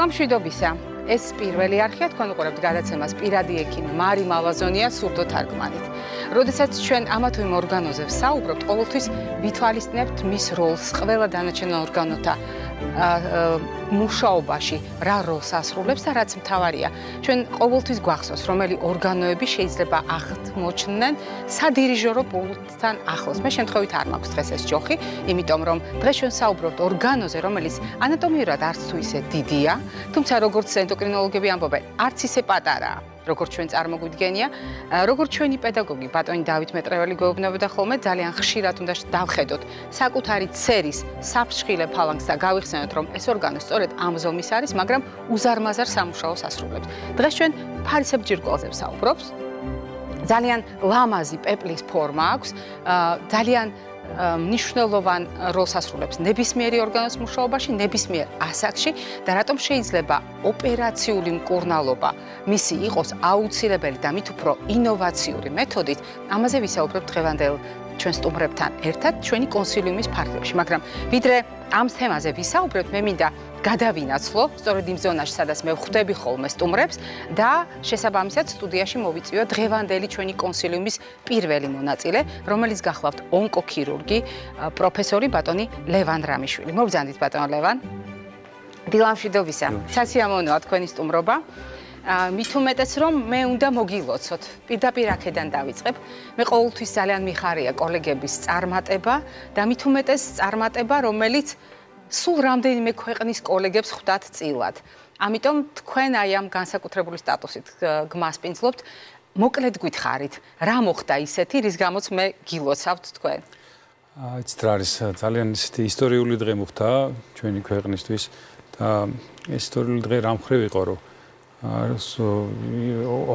დილამშვიდობისა. ეს პირველი არხია თქვენ უყურებთ გადაცემას პირადი ექიმი მარი მალაზონია სურდო თარგმანით. როდესაც ჩვენ ამა თუ იმ ორგანოზე ვსაუბრობთ, ყოველთვის ვითვალისწინებთ მის როლს ყველა დანარჩენ ორგანოთა მუშაობაში, რა როლს ასრულებს და რაც მთავარია. ჩვენ ყოველთვის გვახსოვს, რომელი ორგანოები შეიძლება აღმოჩნდნენ სადირიჟორო პულტთან ახლოს. მე შემთხვევით არ მაქვს დღეს ეს ჯოხი, იმიტომ რომ დღეს ჩვენ საუბრობთ ორგანოზე, რომელიც ანატომიურად არც თუ ისე დიდია, თუმცა როგორც ენდოკრინოლოგები ამბობენ, არც ისე პატარაა. როგორც ჩვენ წარმოგვიდგენია, როგორც ჩვენი პედაგოგი ბატონი დავით მეტრეველი გვეუბნებოდა ხოლმე, ძალიან ხშირად უნდა დავხედოთ საკუთარი ცერის საფრთხილე ფალანგს და გავიხსენოთ, რომ ეს ორგანო სწორედ ამ ზომის არის, მაგრამ უზარმაზარ სამუშაოს ასრულებს. დღეს ჩვენ ფარისებრი ჯირკვალზე ვსაუბრობთ. ძალიან ლამაზი პეპლის ფორმა აქვს, ძალიან მნიშვნელოვან როლს ასრულებს ნებისმიერი ორგანოს მუშაობაში, ნებისმიერ ასაკში და რატომ შეიძლება ოპერაციული მკურნალობა მისი იყოს აუცილებელი და მით უფრო ინოვაციური მეთოდით, ამაზე ვისაუბრებთ დღევანდელ ჩვენ სტუმრებთან ერთად ჩვენი კონსილიუმის ფარგლებში, მაგრამ ვიდრე ამ თემაზე ვისაუბრებთ, მე მინდა გადავინაცვლო სწორედ იმ ზონაში, სადაც მე ვხვდები ხოლმე სტუმრებს და შესაბამისად სტუდიაში მოვიწვიო დღევანდელი ჩვენი კონსილიუმის პირველი მონაწილე, რომელიც გახლავთ ონკოქირურგი, პროფესორი ბატონი ლევან რამიშვილი. მოგზავნით ბატონ ლევან. დილამშვიდობისა. სასიამოვნოა თქვენი სტუმრობა. მით უმეტეს რომ მე უნდა მოგილოცოთ. პირდაპირ აქედან დავიწყებ. მე ყოველთვის ძალიან მიხარია კოლეგების წარმატება და მით უმეტეს წარმატება, რომელიც სულ რამდენიმე ქვეყნის კოლეგებს ხვდათ წილად. ამიტომ თქვენ აი ამ განსაკუთრებული სტატუსით გმასპინძლობთ. მოკლედ გითხარით, რა მოხდა ისეთი, რის გამოც მე გილოცავთ თქვენ? იცით რა არის, ძალიან ისეთი ისტორიული დღე მოხდა ჩვენი ქვეყნისთვის და ეს ისტორიული დღე რამ ხრივ იყო, რომ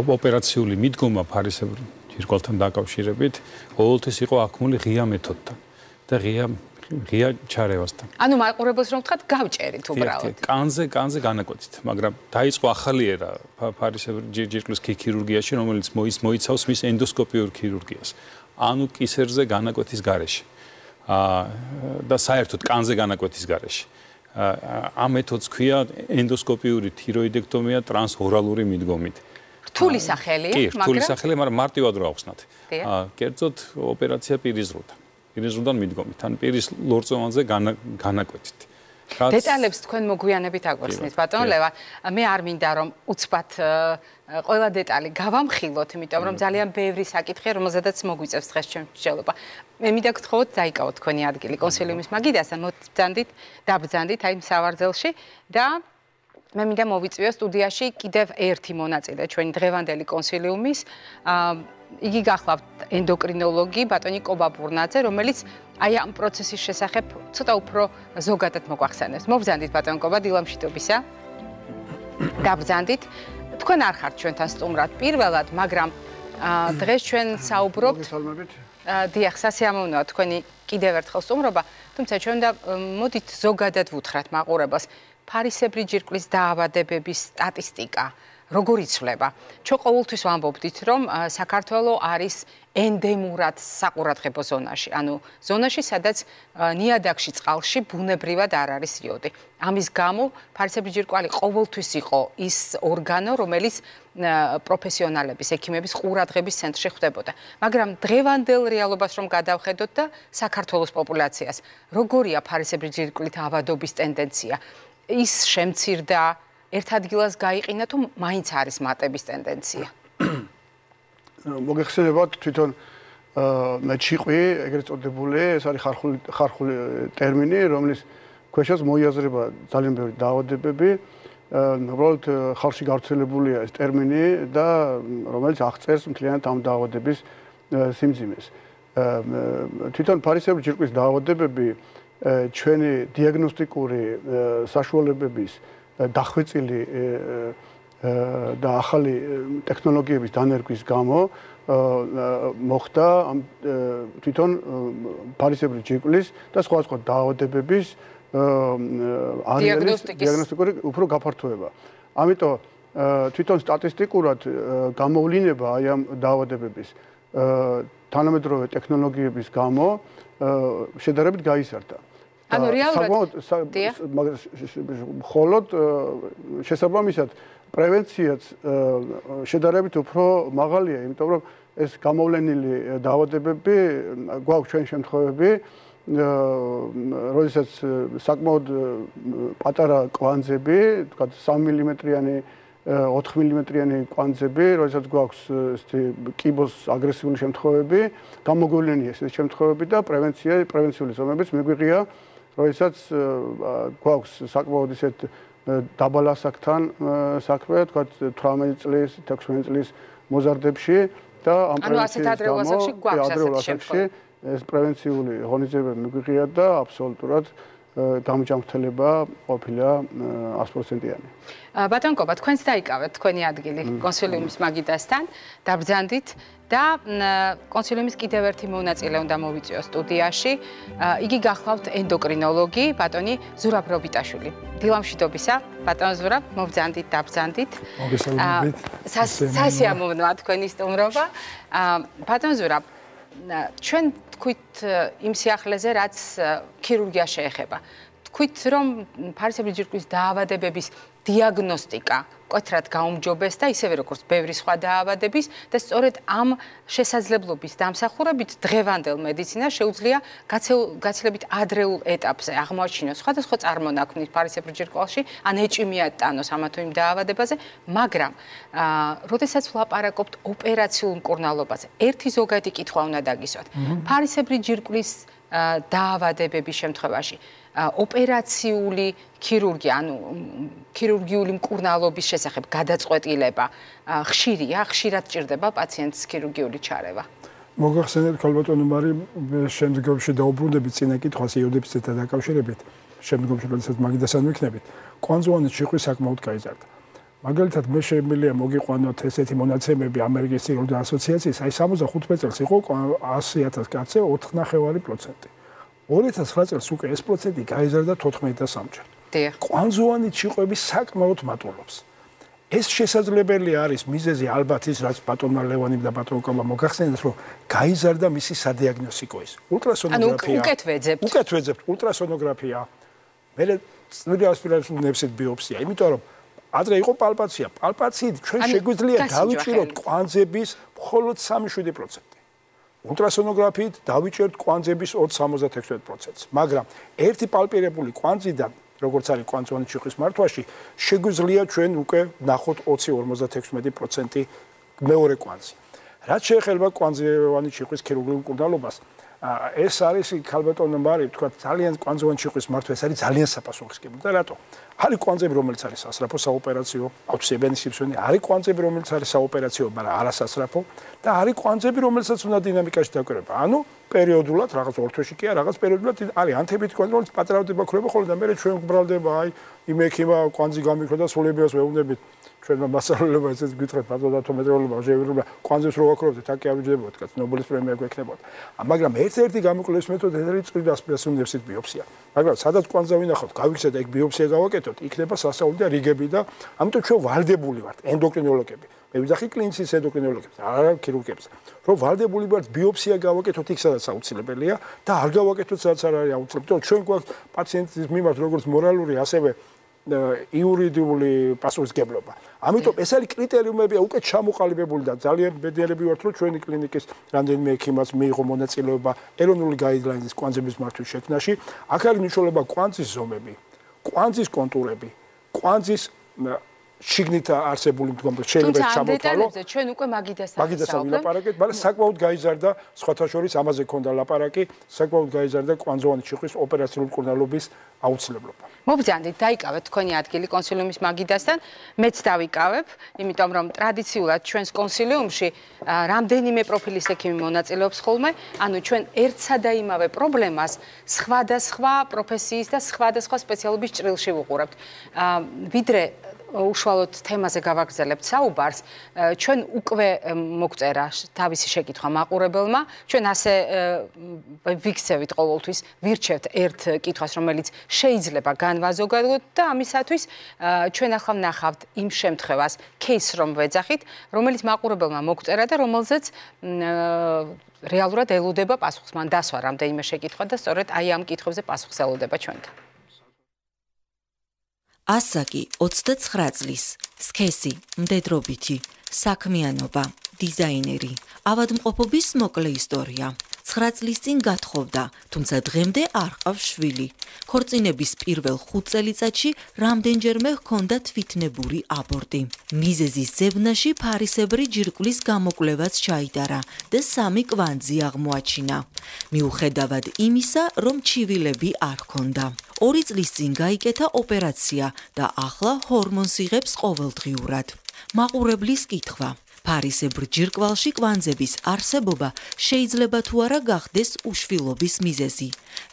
ოპერაციული მიდგომა ფარისებრი ჯირკვალთან დაკავშირებით ყოველთვის იყო აქმული ღია მეთოდთან და ღია ჩარევასთან. ანუ მაყურებელს რომ ვთქვათ, გავჭერით უბრალოდ. კანზე განაკვეთით, მაგრამ დაიწყო ახალი ერა ფარისებრი ჯირკვლის ქირურგიაში, რომელიც მოიცავს მის ენდოსკოპიურ ქირურგიას. ანუ კისერზე განაკვეთის გარეშე. და საერთოდ კანზე განაკვეთის გარეშე. ამ მეთოდს ქვია ენდოსკოპიური თიროიდექტომია ტრანსორალური მიდგომით. რთული სახელი, კი, რთული სახელი, მაგრამ მარტივად რო ავხსნათ. კერძოდ ოპერაცია პირისრუდან. პირისრუდან მიდგომით, ან პირის ლორწოვანზე განაკვეთით. დეტალებს თქვენ მოგვიანებით აგვახსნით, ბატონ ლევან. მე არ მინდა რომ უცბად ყველა დეტალი გავამხილოთ, იმიტომ რომ ძალიან ბევრი საკითხია, რომელზედაც მოგვიწევს დღეს ჩვენ მსჯელობა. მე მინდა გთხოვოთ, დაიკავოთ თქვენი ადგილი კონსილიუმის მაგიდასთან, დაბრძანდით აი სავარძელში და მე მინდა მოვიწვიო სტუდიაში კიდევ ერთი მონაწილე ჩვენი დღევანდელი კონსილიუმის. იგი გახლავთ ენდოკრინოლოგი ბატონი კობა ბურნაძე, რომელიც აი ამ პროცესის შესახებ ცოტა უფრო ზოგადად მოგვახსენებს. მოგზავნით ბატონ კობა, დილამშვიდობისა. დაბრძანდით. თქვენ არ ხართ ჩვენთან სტუმრად პირველად, მაგრამ დღეს ჩვენ საუბრობთ. დიახ, სასიამოვნოა თქვენი კიდევ ერთხელ სტუმრობა, თუმცა ჩვენ მოდით ზოგადად ვუთხრათ მაყურებელს, ფარისებრი ჯირკვლის დაავადებების სტატისტიკა როგორ იცვლება? ჩვენ ყოველთვის ვამბობდით, რომ საქართველო არის ენდემურად საყურადღებო ზონაში, ანუ ზონაში, სადაც ნიადაგში წყალში ბუნებრივად არ არის იოდი. ამის გამო ფარისებრი ჯირკვალი ყოველთვის იყო ის ორგანო, რომელიც პროფესიონალების, ექიმების ყურადღების ცენტრში ხვდებოდა. მაგრამ დღევანდელ რეალობას რომ გადავხედოთ და საქართველოს პოპულაციას, როგორია ფარისებრი ჯირკვლით ავადობის ტენდენცია? ის შემცირდა ერთ ადგილას გაიყინა თუ მაინც არის მატების ტენდენცია? მოგეხსენებათ თვითონ მეჩიყვი, ეგრეთ წოდებული, ეს არის ხარხული ტერმინი, რომლის ქვეშაც მოიაზრება ძალიან ბევრი დაავადებები. უბრალოდ ხალხში გავრცელებულია ეს ტერმინი და რომელიც აღწერს მთლიანად ამ დაავადების სიმძიმეს. თვითონ ფარისებრი ჯირკვის დაავადებები ჩვენი დიაგნოსტიკური საშუალებების დახვეწილი და ახალი ტექნოლოგიების დანერგვის გამო მოხდა თვითონ ფარისებრი ჯირკვლის და სხვა დაავადებების დიაგნოსტიკური უფრო გაფართოება. ამიტომ თვითონ სტატისტიკურად გამოვლინება აი ამ დაავადებების თანამედროვე ტექნოლოგიების გამო შედარებით გაიზარდა. ანუ რეალურად მხოლოდ შესაბამისად პრევენციაც შედარებით უფრო მაღალია, იმიტომ რომ ეს გამოვლენილი დაავადებები გვაქვს ჩვენ შემთხვევები, როდესაც საკმაოდ პატარა კვანძები, თქვათ 3 მმ-იანი 4 მმ-იანი კვანძები, როდესაც გვაქვს კიბოს აგრესიული შემთხვევები, გამოგვევლენია ეს შემთხვევები და პრევენციული ზომებიც მიგვიღია, როდესაც გვაქვს საკმაოდ ისეთ დაბალ ასაკთან საქმე, თქვათ 18 წლის, 16 წლის მოზარდებში და ამ პრევენციის გამო ეს პრევენციული ღონისძიებები მიგვიღია და აბსოლუტურად გამჯანმრთელება ყოფილა 100%-იანი. ბატონ კობა, თქვენც დაიკავეთ თქვენი ადგილი კონსილიუმის მაგიდასთან, დაბრძანდით და კონსილიუმის კიდევ ერთი მონაწილე უნდა მოვიწიოს სტუდიაში. იგი გახლავთ ენდოკრინოლოგი, ბატონი ზურაბ რობიტაშვილი. დილამშვიდობისა, ბატონ ზურაბ, მობრძანდით, დაბრძანდით. მოგესალმებით. სასიამოვნოა თქვენი სტუმრობა. ბატონ ზურაბ, ჩვენ თქვით იმ სიახლეზე, რაც ქირურგია შეეხება. თქვით, რომ ფარისებრი ჯირკვლის დაავადებების დიაგნოსტიკა მკვეთრად გაუმჯობეს და ისევე როგორც ბევრი სხვა დაავადების და სწორედ ამ შესაძლებლობის დამსახურებით დღევანდელ მედიცინას შეუძლია გაცილებით ადრეულ ეტაპზე აღმოაჩინოს სხვადასხვა წარმონაქმნით ფარისებრი ჯირკვალში ან ეჭიმიად ტანოს ამა თუ იმ დაავადებაზე, მაგრამ როდესაც ვლაპარაკობთ ოპერაციულ მკურნალობაზე, ერთი ზოგადი კითხვა უნდა დაგისვათ. ფარისებრი ჯირკვლის დაავადებების შემთხვევაში ოპერაციული ქირურგია, ანუ ქირურგიული მკურნალობის შესახებ გადაწყვეტილება ხშირია, ხშირად ჭირდება პაციენტს ქირურგიული ჩარევა. მოგახსენებთ, ქალბატონო მარი, შემდგომში დაუბრუნდებით წინა კითხვას იოდებისთან დაკავშირებით, შემდგომში როდესაც მაგიდასთან ვიქნებით, კვანძოვანი ჭირკვლის საკმაოდ გაიზარდა. მაგალითად, მე შემიძლია მოგიყვანოთ ესეთი მონაცემები ამერიკის ქირურგთა ასოციაციის, აი 65 წელს იყო 100,000 კაცზე 4.5%. 2009 წელს უკვე ეს პროცენტი გაიზარდა 14.3-ჯერ. კვანძოვანი ჭირკვები საკმაოდ მატულობს. ეს შესაძლებელი არის მიზეზი ალბათ ის, რაც ბატონმა ლევანიმ და ბატონ კობამ მოგახსენეთ, რომ გაიზარდა მისი სადიაგნოსტიკო ის. ულტრასონოგრაფია. უკეთ ვეძებთ ულტრასონოგრაფია. მე წვრილი ასპირაციული ნებსით ბიოპსია, იმიტომ რომ ადრე იყო პალპაცია. პალპაციით ჩვენ შეგვიძლია დავიჭიროთ კვანძების მხოლოდ 3-7%. ულტრასონოგრაფიით დავიჭერთ კვანძების 20-76%-ს, მაგრამ ერთი პალპირებული კვანძიდან, როგორც არის კვანძოვანი ჭირკვის მართვაში, შეგვიძლია ჩვენ უკვე ნახოთ 20-56% მეორე კვანძი. რაც შეეხება კვანძოვანი ჭირკვის ქირურგიულ მკურნალობას, ეს არის ქალბატონო მარი, თქვა ძალიან კვანძოვანი ჭირკვის მართვა, ეს არის ძალიან საპასუხისმგებლო და რატო? არის კვანძები, რომელიც არის სასწრაფო საოპერაციო, ავტოსებენი სიმსონი, არის კვანძები, რომელიც არის საოპერაციო, მაგრამ არასასწრაფო და არის კვანძები, რომელსაც უნდა დინამიკაში დაკვირვება. ანუ პერიოდულად, რაღაც ორ თვეში კი არა, რაღაც პერიოდულად არის ანთებითი კვანძი, რომელიც პატრაოდება ქრება ხოლმე და მე ჩვენ გვბრალდება, აი, იმ ექიმა კვანძი გამიქრო და სულებიას ვეუბნებით. ჩვენმა მასწავლებლობა ესეც გითხრათ, პათოდათომეტროლოგია, ჟევრობა, კვანძებს რო ვაქრობთ, აკი არ ვიჯდებოდეთ, კაც ნობელის პრემია გვექნებოდა. მაგრამ ერთ-ერთი გამოკვლევის მეთოდი ეს არის წვრილი ასპირაციული ნებსით ბიოპსია. მაგრამ სადაც კვანძა ვინახავთ, გავიქცეთ და ეგ ბიოპსია გავაკეთოთ, იქნება სასწაული და რიგები და ამიტომ ჩვენ ვალდებული ვართ ენდოკრინოლოგები. მე ვიძახი კლინიკის ენდოკრინოლოგებს, არა ქირურგებს, რომ ვალდებული ვართ ბიოპსია გავაკეთოთ იქ სადაც აუცილებელია და არ გავაკეთოთ სადაც არ არის აუცილებელი. ჩვენ გვაქვს პაციენტის მიმართ როგორც მორალური, ასევე იურიდიული პასუხისმგებლობა. ამიტომ ეს არის კრიტერიუმებია უკეთ ჩამოყალიბებული და ძალიან ბედნიერები ვართ, რომ ჩვენი კლინიკის რამდენიმე ექიმაც მიიღო მონაწილეობა ეროვნული გაიდლაინის კვანძების მართვის შექმნაში. აქ არის მნიშვნელობა კვანძის ზომები, კვანძის კონტურები, კვანძის შიგნით არსებული მდგომარეობა შეიძლება ჩამოთვალო. ჩვენ უკვე მაგიდასთან ვილაპარაკეთ, მაგრამ საკმაოდ გაიზარდა სხვათა შორის ამაზე ქონდა ლაპარაკი, საკმაოდ გაიზარდა კვანძოვანი ჭირკვის ოპერაციული მკურნალობის აუცილებლობა. მობრძანდით, დაიკავეთ თქვენი ადგილი კონსილიუმის მაგიდასთან, მეც დავიკავებ, იმიტომ რომ ტრადიციულად ჩვენს კონსილიუმში რამდენიმე პროფილის ექიმი მონაწილეობს ხოლმე, ანუ ჩვენ ერთსა და იმავე პრობლემას სხვადასხვა პროფესიის და სხვადასხვა სპეციალობის ჭრილში ვუყურებთ. ვიდრე უშუალოდ თემაზე გავაგრძელებთ საუბარს, ჩვენ უკვე მოგწერა თავისი შეკითხვა მაყურებელმა, ჩვენ ასე ვიქცევით ყოველთვის, ვირჩევთ ერთ კითხვას, რომელიც შეიძლება განვაზოგადოთ და ამისათვის ჩვენ ახლა ვნახავთ იმ შემთხვევას, кейსს რომ ვეძახით, რომელიც მაყურებელმა მოგწერა და რომელზეც რეალურად ელოდება პასუხს. მან დასვა რამდენიმე შეკითხვა და სწორედ აი ამ კითხვებზე პასუხს ელოდება ჩვენგან. ასაკი 29 წლის, სქესი, მდედრობითი, საქმიანობა, დიზაინერი, ავადმყოფობის მოკლე ისტორია. 9 წლის წინ გათხოვდა, თუმცა დღემდე არ ყავს შვილი. ქორწინების პირველ 5 წელიწადში რამდენჯერმე ჰქონდა თვითნებური აბორტი. მიზეზის ზებნაში ფარისებრი ჯირკვლის გამოკვლევაც ჩაიტარა და 3 კვანძი აღმოაჩინა. მიუხედავად იმისა, რომ ჩივილები არ ჰქონდა. 2 წლის წინ გაიკეთა ოპერაცია და ახლა ჰორმონს იღებს ყოველდღიურად. მაყურებლის კითხვა: ფარისებრ ჯირკვალში კვანძების არსებობა შეიძლება თუ არა გახდეს უშვილობის მიზეზი.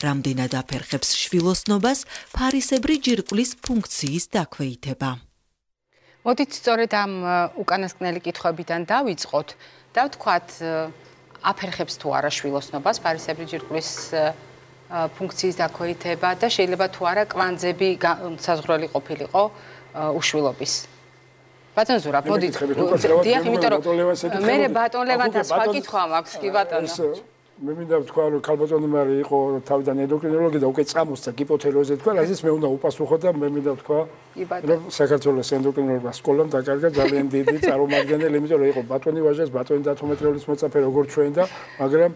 რამდენად აფერხებს შვილოსნობას ფარისებრი ჯირკვლის ფუნქციის დაქვეითება. მოდით სწორედ ამ უკანასკნელი კითხვებიდან დავიწყოთ და ვთქვათ, აფერხებს თუ არა შვილოსნობას ფარისებრი ჯირკვლის ფუნქციის დაქვეითება და შეიძლება თუ არა კვანძები საზღვრელი ყოფილიყო უშვილობის. ბატონ ზურაბ, მოდით. დიახ, იმიტომ რომ მე ბატონ ლევანთან სხვა კითხვა მაქვს, კი ბატონო. მე მინდა ვთქვა, რომ ქალბატონი მარი იყო თავიდან ენდოკრინოლოგი და უკვე წამოსცა გიპოთეროზე თქვა, რაზეც მე უნდა უპასუხო და მე მინდა ვთქვა, რომ საქართველოს ენდოკრინოლოგთა სკოლამ დაკარგა ძალიან დიდი წარმომადგენელი, იმიტომ რომ იყო ბატონი ვაჟას, ბატონი დათომეტრეულის მოწაფე როგორც ჩვენ და, მაგრამ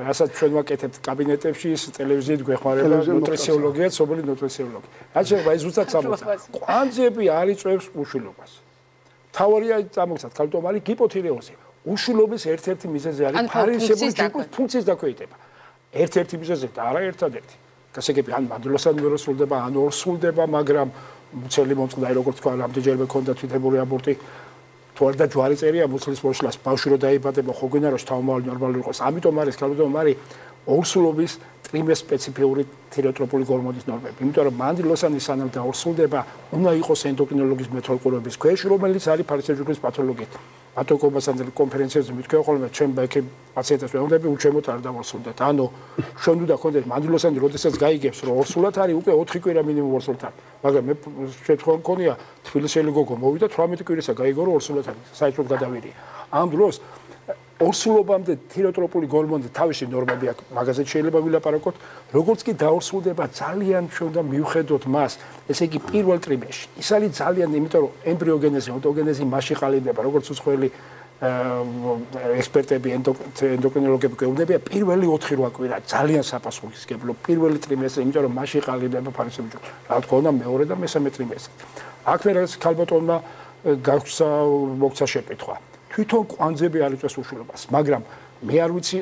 რასაც ჩვენ ვაკეთებთ კაბინეტებში, ტელევიზიით გვეხმარება ნუტრიციოლოგია, ცნობილი ნუტრიციოლოგი. რაც შეიძლება ის ზუსტად წამოწა. კვანძები არ იწვევს უშვილობას. თავარია წამოწათ ქალბატონი გიპოთირეოზი. უშვილობის ერთ-ერთი მიზეზი არის ფარისებრი ჯირკვლის ფუნქციის დაქვეითება. ერთ-ერთი მიზეზი და არა ერთადერთი. გასაგები ან მადლოსანი ვერ სრულდება, ან ორ სრულდება, მაგრამ მუცელი მომწყდა, როგორც თქვა, რამდენჯერმე ქონდა თვითნებური აბორტი. თუ არ და ჯვარი წერია მუცლის მოშლას, ბავშვი რო დაიბადება, ხო გინდა რომ შთამომავალი ნორმალური იყოს. ამიტომ არის ქალბატონი მარი ორსულობის ტრიმეს სპეციფიური თირეოტროპული გორმონის ნორმები. იმიტომ რომ მანდილოსანი სანამ დაორსულდება, უნდა იყოს ენდოკრინოლოგის მეთვალყურების ქვეშ, რომელიც არის ფარისებრი პათოლოგია. ბატონ კობასთან კონფერენციაზე მithქვია ხოლმე ჩვენ ბექი პაციენტებს ვეუბნები უჩემოთ არ დავორსულდეთ. ანუ ჩვენ უნდა გქონდეთ მანდილოსანი, როდესაც გაიგებს რომ ორსულად არის, უკვე 4 კვირა მინიმუმ ორსულად არის. მაგრამ მე შეთხოვნ მქონია თბილისელი გოგო მოვიდა 18 კვირისა გაიგო რომ ორსულად არის. საერთოდ გადავირია. ამ დროს ორსულობამდე თირეოტროპული გორმონი თავისი ნორმები აქვს, მაგაზე შეიძლება ვილაპარაკოთ. როგორც კი დაორსულდება, ძალიან ჩვენ უნდა მივხედოთ მას, ესე იგი პირველ ტრიმესში. ის არის ძალიან, იმიტომ რომ ემბრიოგენეზი, ონტოგენეზი მასში ყალიბდება, როგორც უცხოელი ექსპერტები, ენდოკრინოლოგები გვეუბნებიან, პირველი 4-8 კვირა ძალიან საფასურისგებლო, პირველი ტრიმესტრი, იმიტომ რომ მასში ყალიბდება ფარისებრი ჯირკვალი. რა თქმა უნდა, მეორე და მესამე ტრიმესტრი. აქ მე რაც ქალბატონმა მოგცა შეკითხვა. თვითონ კვანძები არ იწვევს უშვილობას, მაგრამ მე არ ვიცი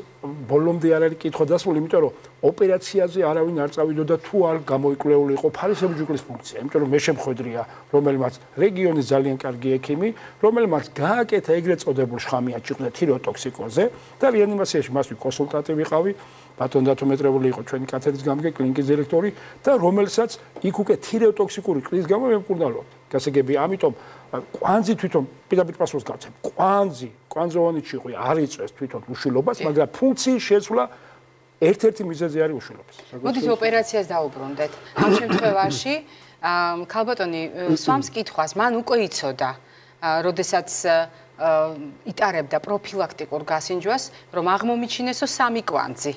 ბოლომდე არ არის კითხვა დასმული, იმიტომ რომ ოპერაციაზე არავინ არ წავიდოდა თუ არ გამოიკვლეული იყო ფარისებრი ჯირკვლის ფუნქცია, იმიტომ რომ მე შემხედრია, რომელმაც რეგიონის ძალიან კარგი ექიმი, რომელმაც გააკეთა ეგრეთ წოდებულ შხამიან ჭიყდა თირეოტოქსიკოზე და რეანიმაციაში მასვე კონსულტანტი ვიყავი, ბატონ დათომეტრეული იყო ჩვენი კათედრის გამგე, კლინიკის დირექტორი და რომელსაც იქ უკვე თირეოტოქსიკური ყლის გამო მე მკურნალობდა. გასაგები, ამიტომ კვანძი თვითონ პირდაპირ პასუხს გავცემ. კვანძოვანი ჭიყვი არ იწვევს თვითონ უშვილობას, მაგრამ ფუნქციის შეცვლა ერთ-ერთი მიზეზი არის უშვილობის. მოდით ოპერაციას დაუბრუნდეთ. ამ შემთხვევაში ქალბატონი სვამს კითხვას, მან უკვე იცოდა, როდესაც იტარებდა პროფილაქტიკურ გასინჯვას, რომ აღმომიჩინესო 3 კვანძი.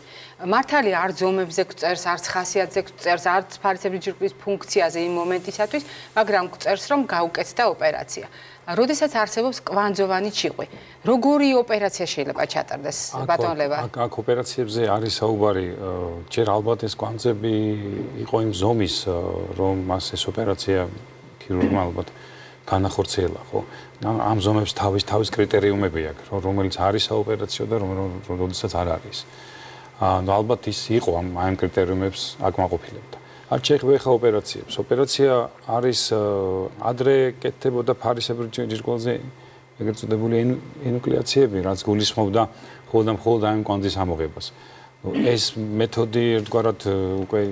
მართალია არ ზომებზე გვწერს, არც ხასიათზე გვწერს, არც ფარისებრი ჯირკვლის ფუნქციაზე იმ მომენტისათვის, მაგრამ გვწერს, რომ გაუკეთდა ოპერაცია. როდესაც არსებობს კვანძოვანი ჭიყვი, როგორი ოპერაცია შეიძლება ჩატარდეს, ბატონ ლევან? აქ ოპერაციებზე არის საუბარი, ჯერ ალბათ ეს კვანძები იყო იმ ზომის, რომ მას ეს ოპერაცია ქირურგმა ალბათ განახორციელა, ხო? ამ ზომებს თავის კრიტერიუმები აქვს, რომელიც არის საოპერაციო და რომელსაც არ არის. ალბათ ის იყო ამ კრიტერიუმებს აკმაყოფილებდა. არ შეეხება ხა ოპერაციებს. ოპერაცია არის ადრე კეთდებოდა ფარისებრი ჯირკვალზე ეგრეთ წოდებული ენუკლეაციები, რაც გულისხმობდა მხოლოდ ამ კვანძის ამოღებას. ეს მეთოდი ერთგვარად უკვე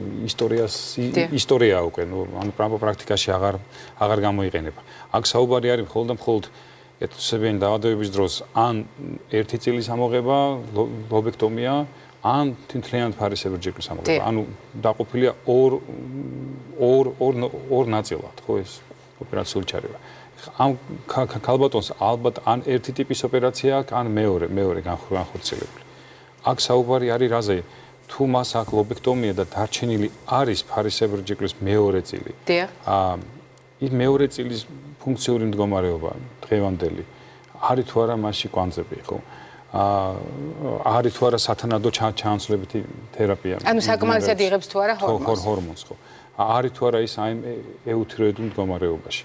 ისტორიაა უკვე, ანუ პრაქტიკაში აღარ გამოიყენება. აქ საუბარი არის მხოლოდ და მხოლოდ ეთნოსებიანი დაავადებების დროს ან ერთი წილის ამოღება, ლობექტომია, ან თითქმის ფარისებრი ჯირკვლის ამოღება. ანუ დაყოფილია ორ ნაწილად, ხო ეს ოპერაციული ჩარევა. ამ ქალბატონს ალბათ ან ერთი ტიპის ოპერაცია აქვს, ან მეორე განხორციელებული. აქ საუბარი არის რაზე? თუ მას აქვს ლობექტომია და დარჩენილი არის ფარისებრი ჯირკვლის მეორე წილი. ის მეორე წილის ფუნქციური მდგომარეობა დღევანდელი არის თუ არა მასში კვანძები, ხო? არის თუ არა სათანადო ჩანაცვლებითი თერაპია. ანუ საკმარისად იღებს თუ არა ჰორმონს, ხო? არის თუ არა ის აი ეუთიროიდულ მდგომარეობაში.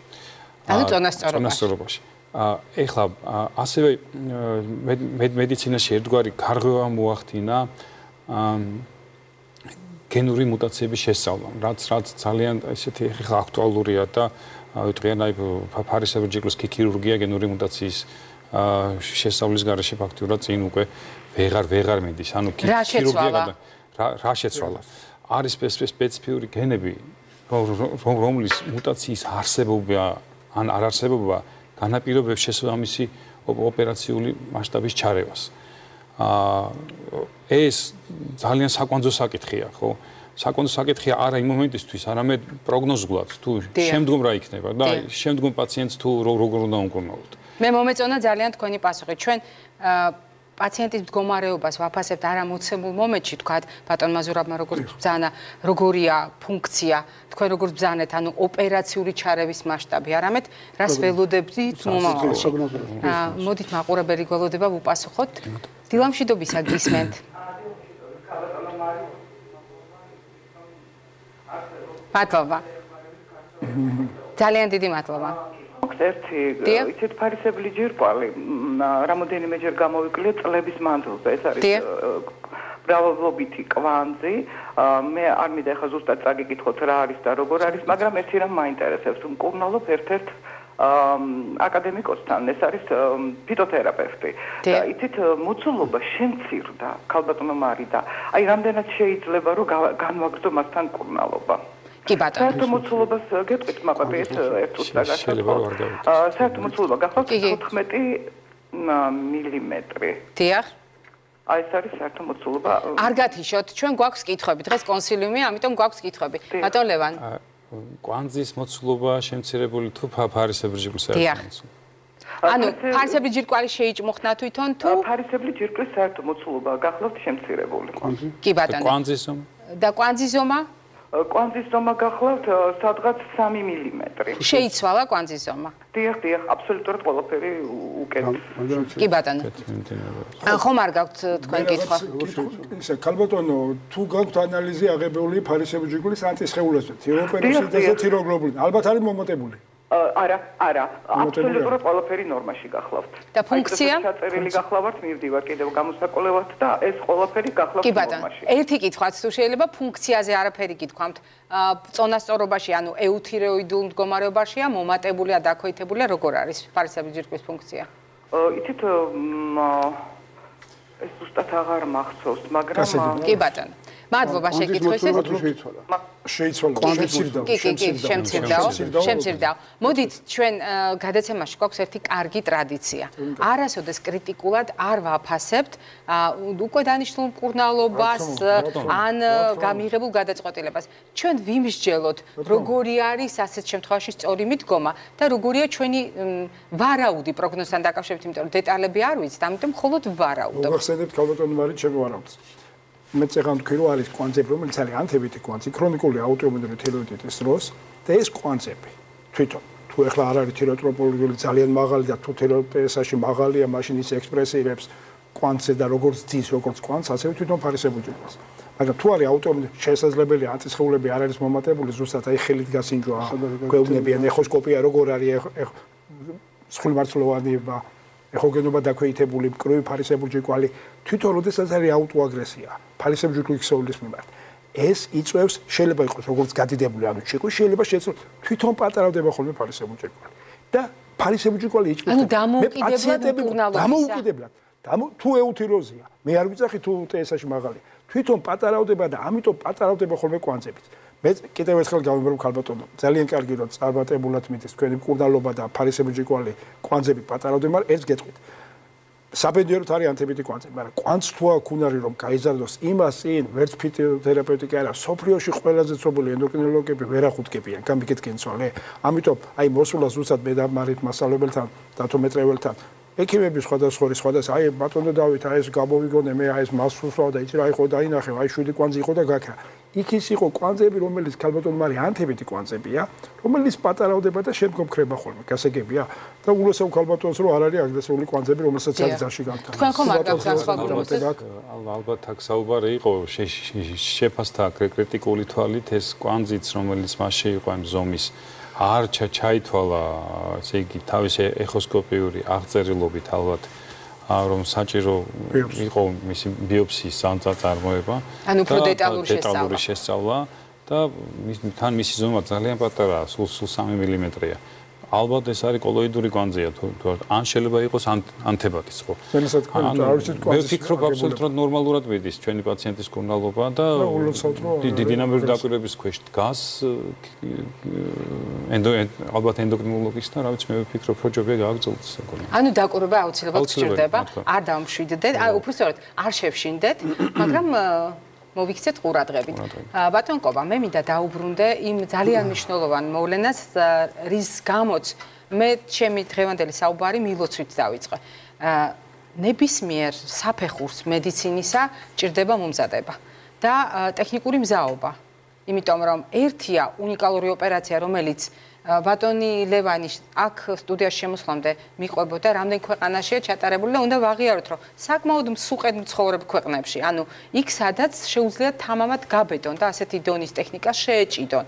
ანუ წონასწორობაში. ეხლა ასევე მედიცინაში ერთგვარი გარღვევა მოახდინა გენური მუტაციების შესწავლა, რაც ძალიან ესეთი ეხლა აქტუალურია და ვიტყვიან აი ფარისებრი ჯირკვლის ქირურგია გენური მუტაციის შესწავლის გარეშე ფაქტიურად წინ უკვე ვეღარ მიდის. ანუ ქირურგია რა შეცვალა? არის სპეციფიური გენები, რომლის მუტაციის არსებობა ან არარსებობა განაპირობებს შესაბამისი ოპერაციული მასშტაბის ჩარევას. ეს ძალიან საკვანძო საკითხია, ხო? საკვანძო საკითხია არა იმ მომენტისთვის, არამედ პროგნოზულად, თუ შემდგომ რა იქნება და შემდგომ პაციენტს თუ როგორ უნდა უმკურნალოთ. მე მომეწონა ძალიან თქვენი პასუხი. ჩვენ პაციენტის მდგომარეობას ვაფასებთ არა მოცემულ მომენტში, თქვათ ბატონმა ზურაბმა როგორც ბრძანა, როგორია ფუნქცია, თქვენ როგორც ბრძანეთ, ანუ ოპერაციული ჩარევის მასშტაბი, არამედ რას ველოდებთ მომავალში. მოდით მაყურებელი გველოდება ვუპასუხოთ. დილამშვიდობისა გისმენთ. მადლობა. ძალიან დიდი მადლობა. ერთი იცით ფარისებრი ჯირკვალი რამოდენიმეჯერ გამოვიკლია წლების მანძილზე. ეს არის მრავალობითი კვანძი. მე არ მინდა ახლა ზუსტად წაგიკითხოთ რა არის და როგორ არის, მაგრამ ერთი რამ მაინტერესებს, მკურნალობ ერთ-ერთ აკადემიკოსთან, ეს არის ფიტოთერაპევტი. და იცით მოცულობა შემცირდა ქალბატონო მარი და აი რამდენად შეიძლება რომ განვაგრძო მასთან მკურნალობა. კი ბატონო. საერთო მოცულობას გეტყვით მაყურებელი ეს ერთ უსტაგას. საერთო მოცულობა გახლავთ 14 მილიმეტრი. დიახ. აი ეს არის საერთო მოცულობა. არ გათიშოთ, ჩვენ გვაქვს კითხვები, დღეს კონსილიუმია, ამიტომ გვაქვს კითხვები. ბატონ ლევან. კვანძის მოცულობა შემცირებული თუ ფარისებრი ჯირკვლის საერთო. ანუ ფარისებრი ჯირკვალი შეიჭმოხნა თვითონ თუ ფარისებრი ჯირკვლის საერთო მოცულობა გახლავთ შემცირებული. კი ბატონო. კვანძის ზომა? და კვანძის ზომა? კვანძის ზომა გახლავთ სადღაც 3 მილიმეტრი. შეიცვალა კვანძის ზომა. დიახ, აბსოლუტურად ყველაფერი უკეთეს. კი ბატონო. ხომ არ გაქვთ თქვენ კითხვა? ისე ქალბატონო, თუ გაქვთ ანალიზი აღებული ფარისებრი ჯირკვლის ანტისხეულებზე, თიროპეროსიტი და თიროგლობულინი, ალბათ არის მომატებული. არა, აბსოლუტურად ყველაფერი ნორმაში გახლავთ. და ფუნქცია? ჩაწერილი გახლავართ, მივდივარ კიდევ გამოსაკოლევად და ეს ყველაფერი გახლავთ ნორმაში. ერთი კითხვაც თუ შეიძლება ფუნქციაზე არაფერი გითქვამთ. წონასწორობაში, ანუ ეუთიროიდულ მდგომარეობაშია, მომატებულია, დაქვეითებულია, როგორ არის ფარისებრი ჯირკვლის ფუნქცია? იცით ეს ზუსტად აღარ მახსოვს, მაგრამ კი ბატონო. მადლობა შეკითხვისთვის. შემცირდა. მოდით ჩვენ გადაცემაში გვაქვს ერთი კარგი ტრადიცია. არასოდეს კრიტიკულად არ ვაფასებთ უკვე დანიშნულ მკურნალობას ან გამიღებულ გადაწყვეტილებას. ჩვენ ვიმსჯელოთ, როგორი არის ასეთ შემთხვევაში სწორი მიდგომა და როგორია ჩვენი ვარაუდი პროგნოზთან დაკავშირებით, იმიტომ რომ დეტალები არ ვიცით, ამიტომ მხოლოდ ვარაუდობ. მოგახსენებთ ქალბატონო მარი, ჩემი ვარაუდს. მე წეგან ვთქვი, რომ არის კვანძები, რომელიც არის ანთებითი კვანძი, ქრონიკული აუტოიმუნური თიროიდიტის დროს და ეს კვანძები თვითონ თუ ეხლა არ არის თიროტროპოლოგიური ძალიან მაღალი და თუ თერაპიაში მაღალია, მაშინ ის ექსპრესირებს კვანძზე და როგორც ძის, როგორც კვანძს, ასევე თვითონ ფარისებრი ჯირკვლის. მაგრამ თუ არის აუტოიმუნური, შესაძლებელია ანტისხეულები არ არის მომატებული, ზუსტად აი ხელით გასინჯვა, გვეუბნებიან ეხოსკოპია როგორ არის სხულმარცვლოვანება, ეხოგენობა დაქვეითებული, მკრივი ფარისებრი ჯირკვალი, თვითონ როდესაც არის აუტოაგრესია, ფარისებრი ჯირკვლის ქსოვილის მიმართ. ეს იწვევს, შეიძლება იყოს როგორც გადიდებული, ანუ ჭიყვი, შეიძლება შეეცვლოს თვითონ პატარავდება ხოლმე ფარისებრი ჯირკვალი. და ფარისებრი ჯირკვალი იწვევს. ანუ დამოუკიდებლად მკურნალობისა. დამოუკიდებლად. თუ ეუთიროზია, მე არ ვიცახი თუ TSH-ში მაღალი. თვითონ პატარავდება და ამიტომ პატარავდება ხოლმე კვანძებით. მე კიდევ ერთხელ გავიმეორებ ქალბატონო, ძალიან კარგი რომ წარმატებულად მიდის თქვენი მკურნალობა და ფარისებრი ჯირკვალი კვანძები პატარავდება, მაგრამ ერთს გეტყვით. საბედიეროდ არის ანთებითი კვანძები, მაგრამ კვანძს თუ აქვს უნარი რომ გაიზარდოს იმას წინ ვერც ფიტოთერაპევტიკა არა, სოფლიოში ყველაზე ცნობილი ენდოკრინოლოგები ვერ ახუდგებიან, გამიგეთ გენცვალე. ამიტომ აი მოსულა ზუსტად მე და მარით მასწავლებელთან, დათომეტრეველთან ექიმები სხვადასხვა აი ბატონო დავით აი ეს გამოვიგონე მე აი ეს მასუსვა და იცი რა იყო დაინახე აი 7 კვანძი იყო და გაქრა იქ ის იყო კვანძები რომელიც ქალბატონო მარი ანთებითი კვანძებია რომელიც პატარავდება და შემდგომ ქრება ხოლმე გასაგებია და უბრალოდ ქალბატონს რომ არ არის აგრესიული კვანძები რომელსაც არის ძაში განთავა თქვენ ხომ არ გაქვთ განსხვავებულს ალბათ აქ საუბარი იყო შეფასდა კრიტიკული თვალით ეს კვანძიც რომელიც მასში იყო ამ ზომის არ ჩაითვალა ესე იგი თავისი ეხოსკოპიური აღწერილობით ალბათ რომ საჭირო იყო მისი ბიოფსიის წარმოება ანუ უფრო დეტალური შესწავლა და თან მისი ზომა ძალიან პატარაა სულ 3 მმ-ია ალბათ ეს არის კოლოიდური კვანძია თუ ან შეიძლება იყოს ანთებათიც ხო მე ვფიქრობ აბსოლუტურად ნორმალურად მიდის ჩვენი პაციენტის მკურნალობა და დინამიური დაკვირვების ქვეშ დგას ალბათ ენდოკრინოლოგის და რა ვიცი მე ვფიქრობ რომ ჯობია გააგრძელოს საკუთარ ანუ დაკვირვება აუცილებლად გჭირდება არ დამშვიდდეთ უფრო სწორედ არ შევშინდეთ მაგრამ მოვიქცეთ ყურადღებით. ბატონ კობა, მე მინდა დაუბრუნდე იმ ძალიან მნიშვნელოვან მოვლენას, რის გამოც მე ჩემი დღევანდელი საუბარი მილოცვით დავიწყე. ნებისმიერ საფეხურს მედიცინისა ჭირდება მომზადება და ტექნიკური მზაობა. იმიტომ რომ ერთია უნიკალური ოპერაცია, რომელიც ბატონი ლევანი აქ სტუდიაში შემოსვლამდე მიყვებოდა რამდენ ქვეყანაშია ჩატარებული და უნდა ვაღიაროთ რომ საკმაოდ მსუყედ მცხოვრებ ქვეყნებში ანუ იქ სადაც შეუძლია თამამად გაბედონ და ასეთი დონის ტექნიკა შეეჭიდონ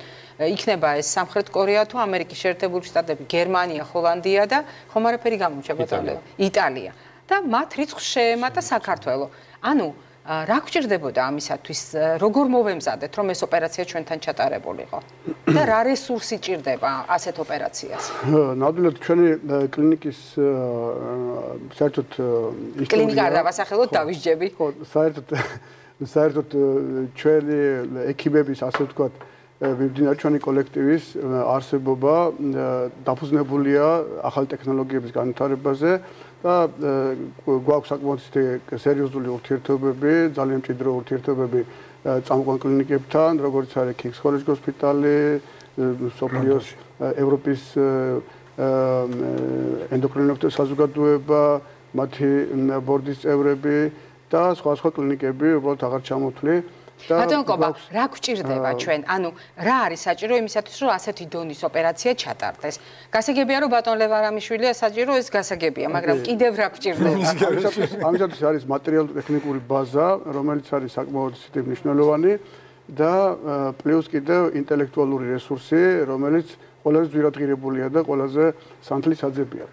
იქნება ეს სამხრეთ კორეა თუ ამერიკის შეერთებული შტატები გერმანია ჰოლანდია და ხომ არაფერი გამომჩება იტალია და მათ რიცხვს შეემატა საქართველო ანუ რა გვჭირდებოდა ამისათვის როგორ მოვემზადეთ რომ ეს ოპერაცია ჩვენთან ჩატარებულიყო და რა რესურსი ჭირდება ასეთ ოპერაციას ნამდვილად ჩვენი კლინიკის საერთოდ კლინიკა არ დავასახელოთ დავისჯები ხო საერთოდ ჩვენი ექიმების ასე ვთქვათ მიმდინარე ჩვენი კოლექტივის არსებობა დაფუძნებულია ახალი ტექნოლოგიების განვითარებაზე და გვაქვს საკმაოდ სერიოზული ურთიერთობები, ძალიან მჭიდრო ურთიერთობები წამყვან კლინიკებთან, როგორც არის King's College ჰოსპიტალი, სოფლიოს ევროპის ენდოკრინოლოგთა საზოგადოება, მათი ბორდის წევრები და სხვა კლინიკები, უბრალოდ აღარ ჩამოთვლი. ბატონ კობა, რა გვჭირდება ჩვენ? ანუ რა არის საჭირო იმისათვის, რომ ასეთი დონის ოპერაცია ჩატარდეს? გასაგებია, რომ ბატონ ლევან რამიშვილია საჭირო, ეს გასაგებია, მაგრამ კიდევ რა გვჭირდება? ამისათვის არის მატერიალურ-ტექნიკური ბაზა, რომელიც არის საკმაოდ მნიშვნელოვანი და პლუს კიდევ ინტელექტუალური რესურსი, რომელიც ყველაზე ძვირადღირებულია და ყველაზე სანთლისაძებია.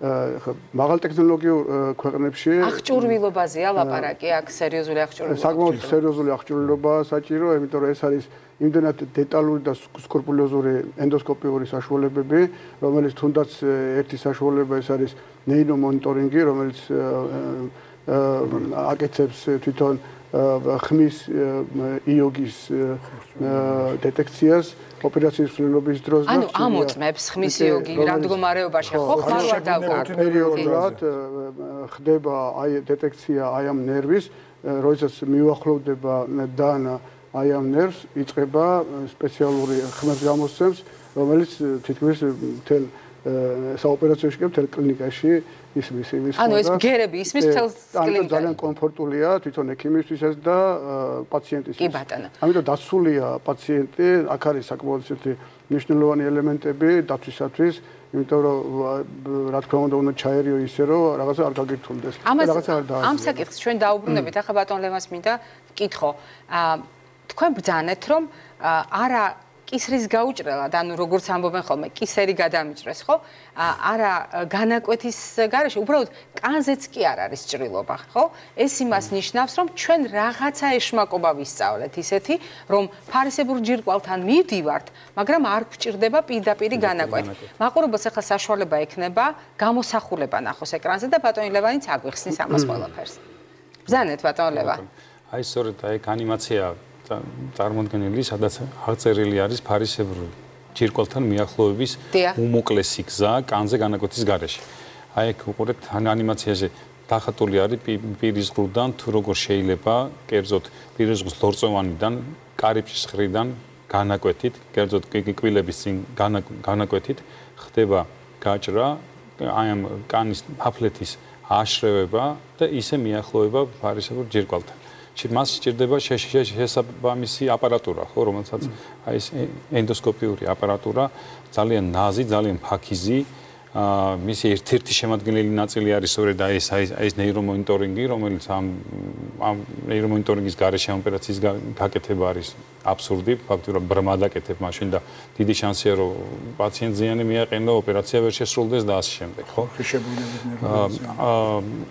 მაღალ ტექნოლოგიურ ქვეყნებში აღჭურვილობაზეა ლაპარაკი, აქ სერიოზული აღჭურვილობა. საკმაოდ სერიოზული აღჭურვილობა საჭირო, იმიტომ რომ ეს არის იმდენად დეტალური და სკრუპულოზური ენდოსკოპიური საშუალებები, რომელიც თუნდაც ერთი საშუალება ეს არის ნეინო მონიტორინგი, რომელიც აკეთებს თვითონ ხმის იოგის დეტექციას ოპერაციის მსვლელობის დროს და ანუ ამოწმებს ხმის იოგი რა მდგომარეობაში ხო ხარ ვარ დავკარგ პერიოდულად ხდება აი დეტექცია აი ამ ნერვის როდესაც მიუახლოვდება დანა აი ამ ნერვს იწყება სპეციალური ხმის გამოსცემს რომელიც თითქმის მთელ საოპერაციო შეკრებილ კლინიკაში ისმის ანუ ეს ბგერები ისმის მთელ კლინიკაში ძალიან კომფორტულია თვითონ ექიმისთვისაც და პაციენტისთვისაც კი ბატონო ამიტომ დასულია პაციენტი აქ არის საკმაოდ ისეთი მნიშვნელოვანი ელემენტები დაცვისათვის იმიტომ რომ რა თქმა უნდა ჩაერიო ისე რომ რაღაცა არ გაგირთულდეს რაღაცა არ დააძლევს ამ საკითხს ჩვენ დაუბრუნდებით ახლა ბატონ ლევანს მინდა ვკითხო თქვენ ბრძანეთ რომ არა კისრის გაუჭრელად, ანუ როგორც ამბობენ ხოლმე, კისერი გადამიჭრეს, ხო? არა განაკვეთის გარეშე, უბრალოდ კანზეც კი არ არის ჭრილობა, ხო? ეს იმას ნიშნავს, რომ ჩვენ რაღაცა ეშმაკობა ვისწავლეთ, ისეთი, რომ ფარისებურ ჯირკვალთან მივდივართ, მაგრამ არ გვჭირდება პირდაპირი განაკვეთი. მაყურებელს ახლა საშუალება ექნება გამოსახულება ნახოს ეკრანზე და ბატონი ლევანიც აგვიხსნის ამას ყველაფერს. ბრძანეთ ბატონ ლევან. აი სწორედ აი ანიმაცია წარმოქმნილი, სადაც აღწერილი არის ფარისებრი ჯირკვალთან მიახლოების უმოკლესი გზა კანზე განაკვეთის გარეშე. აი ეგ უყურეთ ანიმაციაში დახატული არის პირის ღრუდან თუ როგორ შეიძლება კერძოდ პირის ღრუს ლორწოვანიდან, კარიბჭის ხრიდან განაკვეთით, კერძოდ კბილების წინ განაკვეთით ხდება გაჭრა, აი ამ კანის ფაფლეთის აშრევება და ისე მიახლოება ფარისებურ ჯირკვალთან. მას სჭირდება შესაბამისი აპარატურა, ხო, რომელსაც აი ეს ენდოსკოპიური აპარატურა, ძალიან ნაზი, ძალიან ფაქიზი, მისი ერთ-ერთი შემადგენელი ნაწილი არის სწორედ ეს ნეირომონიტორინგი, რომელიც ამ ნეირომონიტორინგის გარეშე ოპერაციის გაკეთება არის აბსურდი, ფაქტობრივად ბრმა დაკეთებ მაშინ და დიდი შანსია რომ პაციენტ ზიანი მიაყენო, ოპერაცია ვერ შესრულდეს და ასე შემდეგ, ხო?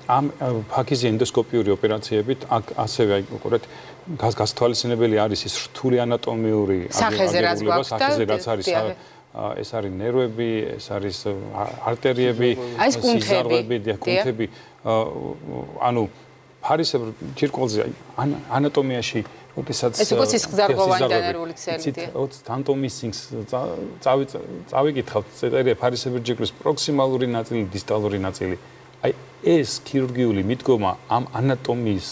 ამ ფაქიზი ენდოსკოპიური ოპერაციებით აქ ასევე აი უყურეთ გასათვალისწინებელი არის ის რთული ანატომიური აგებულება, სახეზე რაც არის ეს არის ნერვები, ეს არის არტერიები, სიზარღვები, კუნთები. ანუ ფარისებრ ჯირკვალზე ანატომიაში როდესაც ეს უკვე სისხლძარღვოვანი და ნერვული ქსელია. ანატომიის წავიკითხავთ წერია ფარისებრ ჯირკვლის პროქსიმალური ნაწილი, დისტალური ნაწილი. აი ეს ქირურგიული მიდგომა ამ ანატომიის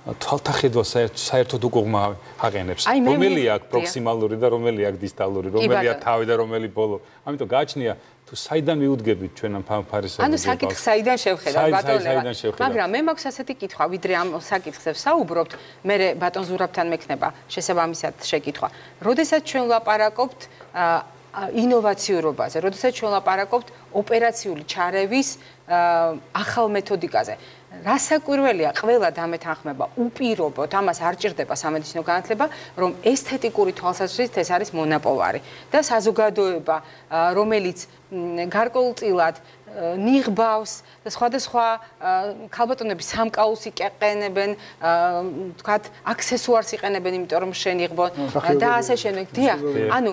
თვალთახედვა საერთოდ უკუღმა აღენებს. რომელი აქვს პროქსიმალური და რომელი აქვს დისტალური, რომელია თავი და რომელი ბოლო. ამიტომ გააჩნია თუ საიდან მიუდგებით ჩვენ ამ ფარისებრს. ანუ საკითხ საიდან შევხედავ ბატონო. მაგრამ მე მაქვს ასეთი კითხვა, ვიდრე ამ საკითხზე ვსაუბრობთ, მე ბატონ ზურაბთან მექნება შესაბამისად შეკითხვა. როდესაც ჩვენ ვლაპარაკობთ ინოვაციურობაზე, როდესაც ჩვენ ვლაპარაკობთ ოპერაციული ჩარევის ახალ მეთოდიკაზე. რასაკვირველია, ყველა დამეთანხმება უპირობოდ, ამას არ ჭირდება სამედიცინო განათლება, რომ ესთეტიკური თვალსაზრისით ეს არის მონაპოვარი და საზოგადოება, რომელიც გარკვეულწილად ნიღბავს სხვადასხვა ქალბატონები სამკაულს იყენებენ, თქვათ, აქსესუარს იყენებენ, იმიტომ რომ შენიღბონ და ასე შემდეგ. დიახ, ანუ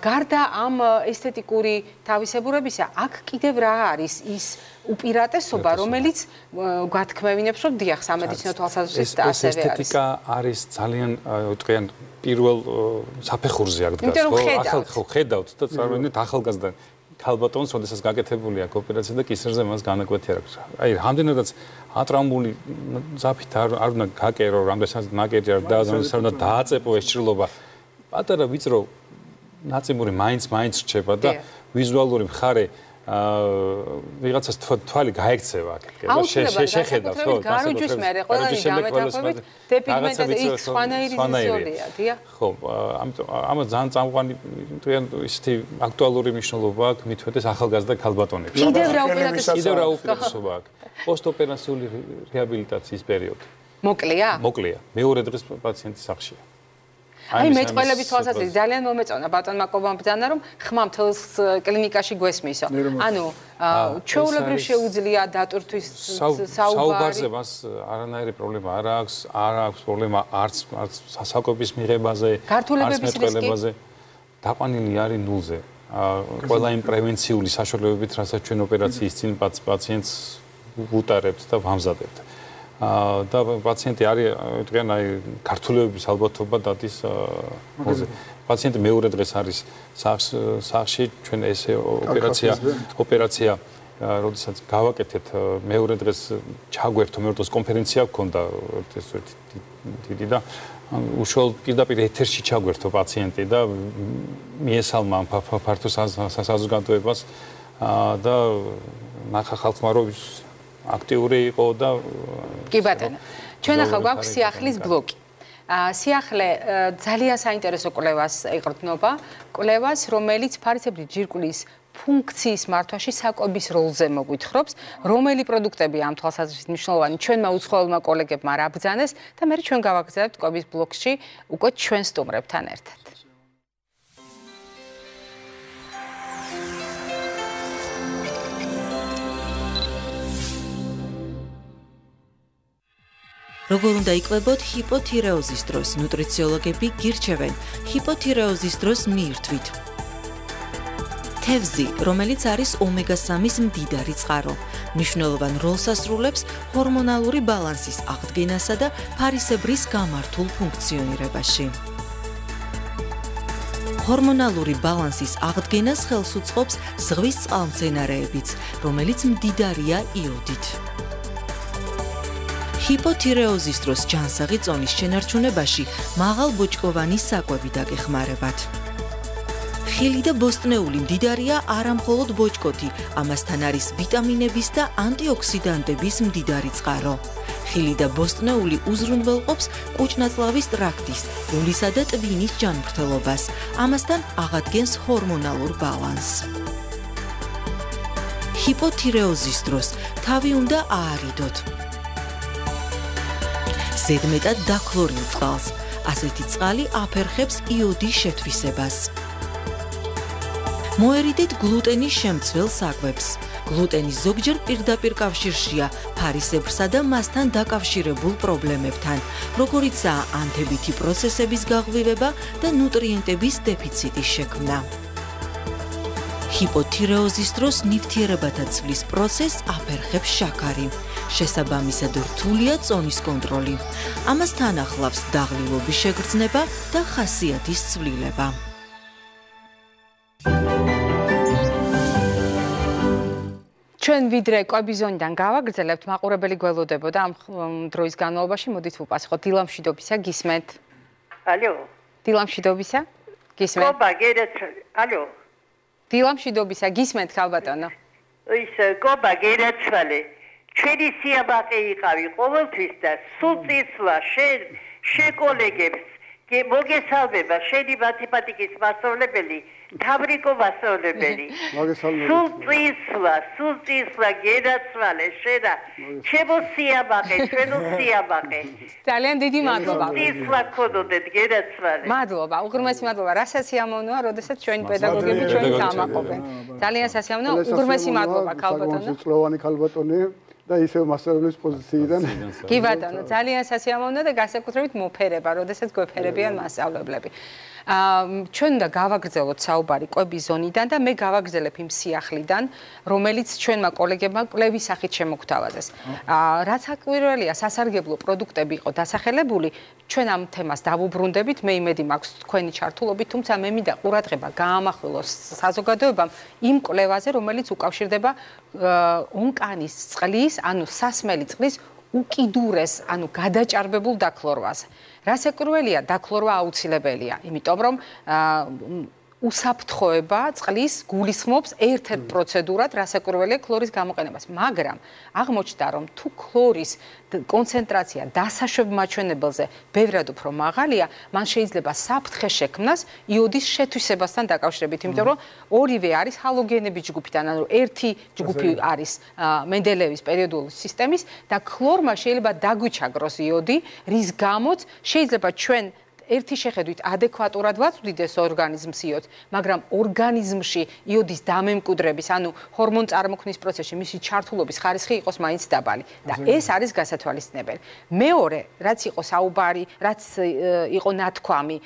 გარდა ამ ესთეტიკური თავისებურებისა, აქ კიდევ რა არის ის უპირატესობა, რომელიც გათქმევინებს, რომ დიახ, სამედიცინო თვალსაზრისით და ასევე არის. ესთეტიკა არის ძალიან, ვიტყვიან, პირველ საფეხურზე აქ დგას, ხო? ახალ ხედავთ და წარმოიდგინეთ ახალგაზრდა ქალბატონს, როდესაც გაკეთებული აქვს ოპერაცია და კისერზე მას განაკვეთი აქვს. აი, რამდენადაც ატრამბული ზაფით არ უნდა გაკერო, რამდენადაც ნაკერი არ უნდა დააწეპო ეს ჭრილობა. პატარა ვიწრო ნაწიმური მაინც რჩება და ვიზუალური მხარე ვიღაცას თვალი გაექცევა აქ. შეხედავს, ხო? გარუჯვის მერე ყველანი გამეთანხმებით დეპიგმენტაზე იქ სხვანაირი ზოლია, დიახ? ხო, ამას ძალიან წამყვანი ისეთი აქტუალური მნიშვნელობა აქვს მithmetes ახალგაზრდა ქალბატონებში. კიდევ რა უპირატესობა აქვს? პოსტოპერაციული რეაბილიტაციის პერიოდი. მოკლეა? მოკლეა. მეორე დღეს პაციენტი სახლშია. აი მეტყველების თვალსაზრისით ძალიან მომეწონა ბატონმა კობამ ბრძანა რომ ხმა მთელს კლინიკაში გვესმისო. ანუ ჩვეულებრივ შეუძლია დატვირთვის საუბარზე მას არანაირი პრობლემა არ აქვს პრობლემა არც სასაკვების მიღებაზე, არც მეტყველებაზე. დაყვანილი არის ნულზე. ყველა იმ პრევენციული საშუალებებით, რასაც ჩვენ ოპერაციის წინ პაციენტს ვუტარებთ და ვამზადებთ. და პაციენტი არის, ვიტყვიან, აი ქართულებების ალბათობა დადის მოზე. პაციენტი მეორე დღეს არის სახლში, ჩვენ ესე ოპერაცია, როდესაც გავაკეთეთ მეორე დღეს ჩაგვერთო, მეორე დღეს კონფერენცია გქონდა ეს დიდი და უშუალოდ პირდაპირ ეთერში ჩაგვერთო პაციენტი და მიესალმა ფართო საზოგადოებას და ნახა ხალხმა რომ აქტიური იყო და კი ბატონო. ჩვენ ახლა გვაქვს სიახლის ბლოკი. სიახლე ძალიან საინტერესო კვლევას ეყრდნობა, კვლევას, რომელიც ფარისებრი ჯირკვლის ფუნქციის მართვაში საკვების როლზე მოგვითხრობს, რომელი პროდუქტები ამ თვალსაზრისით მნიშვნელოვანი ჩვენმა უცხოელმა კოლეგებმა რა ბრძანეს და მე ჩვენ გავაგზავნებთ კვების ბლოკში უკვე ჩვენ სტუმრებთან ერთად. როგორ უნდა იკვებოთ ჰიპოთირეოზის დროს? ნუტრიციოლოგები გირჩევენ ჰიპოთირეოზის დროს მიირთვით ხევზი, რომელიც არის ომეგა-3-ის მდიდარი წყარო, მნიშვნელოვან როლს ასრულებს ჰორმონალური ბალანსის აღდგენასა და ფარისებრის გამართულ ფუნქციონირებაში. ჰორმონალური ბალანსის აღდგენას ხელს უწყობს ზღვის წყალმცენარეებიც, რომელიც მდიდარია იოდით. ჰიპოთირეოზის დროს ჯანსაღი წონის შენარჩუნებაში მაღალბოჭკოვანი საკვები დაგეხმარებათ. ხილი და ბოსტნეული მდიდარია არა მხოლოდ ბოჭკოთი, ამასთან არის ვიტამინების და ანტიოქსიდანტების მდიდარი წყარო. ხილი და ბოსტნეული უზრუნველყოფს კუჭნაწლავის ტრაქტის, გულისა და ტვინის ჯანმრთელობას, ამასთან აღადგენს ჰორმონალურ ბალანსს. ჰიპოთირეოზის დროს თავი უნდა აარიდოთ. ზედმეტად დაქლორილ წყალს, ასეთი წყალი აფერხებს იოდის შეთვისებას. მოერიდეთ გლუტენის შემცველ საკვებს. გლუტენი ზოგჯერ პირდაპირ კავშირშია ფარისებრსა და მასთან დაკავშირებულ პრობლემებთან, როგორიცაა ანთებითი პროცესების გაღვივება და ნუტრიენტების დეფიციტის შექმნა. ჰიპოთირეოზის დროს ნივთიერებათა ცვლის პროცესს აფერხებს შაქარი. შესაბამისად რთულია წონის კონტროლი. ამასთან ახლავს დაღლილობის შეგრძნება და ხასიათის ცვლილება. ჩვენ ვიდრე კვების ზონიდან გავაგრძელებთ, მაყურებელი გველოდებოდა ამ დროის განმავლობაში, მოდით ვუპასუხოთ. დილამშვიდობისა, გისმენთ? ალო. დილამშვიდობისა? გისმენთ? კობა, გერაც. ალო. დილამშვიდობისა, გისმენთ ხალბატონო? ის კობა, გერაცვალე. ჩვენი სიაბაყე იყავი ყოველთვის და სულ წისვლა შეკოლეგებს მოგესალმება შენი მათემატიკის მასწავლებელი თავრიკო მასწავლებელი სულ წისვლა გერაცვალე შედა ჩემო სიაბაყე ჩვენო სიაბაყე ძალიან დიდი მადლობა წისვლა ქონოდეთ გერაცვალე მადლობა უღრმესი მადლობა რა სასიამოვნოა როდესაც ჩვენი პედაგოგები ჩვენით ამაყობენ ძალიან სასიამოვნოა უღრმესი მადლობა ქალბატონო წლოვანი ქალბატონი და ისევ მასწავლებლის პოზიციიდან. კი ბატონო, ძალიან სასიამოვნოა და განსაკუთრებით მოფერება, როდესაც გვეფერებიან მასწავლებლები. ჩვენ უნდა გავაგრძელოთ საუბარი კვების ზონიდან და მე გავაგრძელებ იმ სიახლიდან, რომელიც ჩვენმა კოლეგებმა კვლევის სახით შემოგთავაზეს. რაც საკვირველია, სასარგებლო პროდუქტები იყო დასახელებული, ჩვენ ამ თემას დავუბრუნდებით, მე იმედი მაქვს თქვენი ჩართულობით, თუმცა მე მინდა ყურადღება გაამახვილოს საზოგადოებამ იმ კვლევაზე, რომელიც უკავშირდება ონკანის წყლის, ანუ სასმელი წყლის უკიდურეს, ანუ გადაჭარბებულ დაქლორვას. რა საკურველია, დაქლორვა აუცილებელია, იმიტომ რომ უსაფრთხოება წყლის გულისხმობს ერთ-ერთ პროცედურად, რა საკურველია ქლორის გამოყენებას, მაგრამ აღმოჩნდა, რომ თუ ქლორის კონცენტრაცია დასაშვებ მაჩვენებელზე ბევრად უფრო მაღალია, მან შეიძლება საფრთხე შექმნას იოდის შეთვისებასთან დაკავშირებით, იმიტომ რომ ორივე არის ჰალოგენების ჯგუფიდან, ანუ ერთი ჯგუფი არის მენდელეევის პერიოდული სისტემის და ქლორმა შეიძლება დაგვიჩაგროს იოდი, რის გამოც შეიძლება ჩვენ ერთი შეხედვით ადეკვატურად ვაწვდით ეს ორგანიზმს იოდს, მაგრამ ორგანიზმში იოდის დამემკვიდრების, ანუ ჰორმონ წარმოქმნის პროცესში მისი ჩართულობის ხარისხი იყოს მაინც დაბალი და ეს არის გასათვალისწინებელი. მეორე, რაც იყო საუბარი, რაც იყო ნათქვამი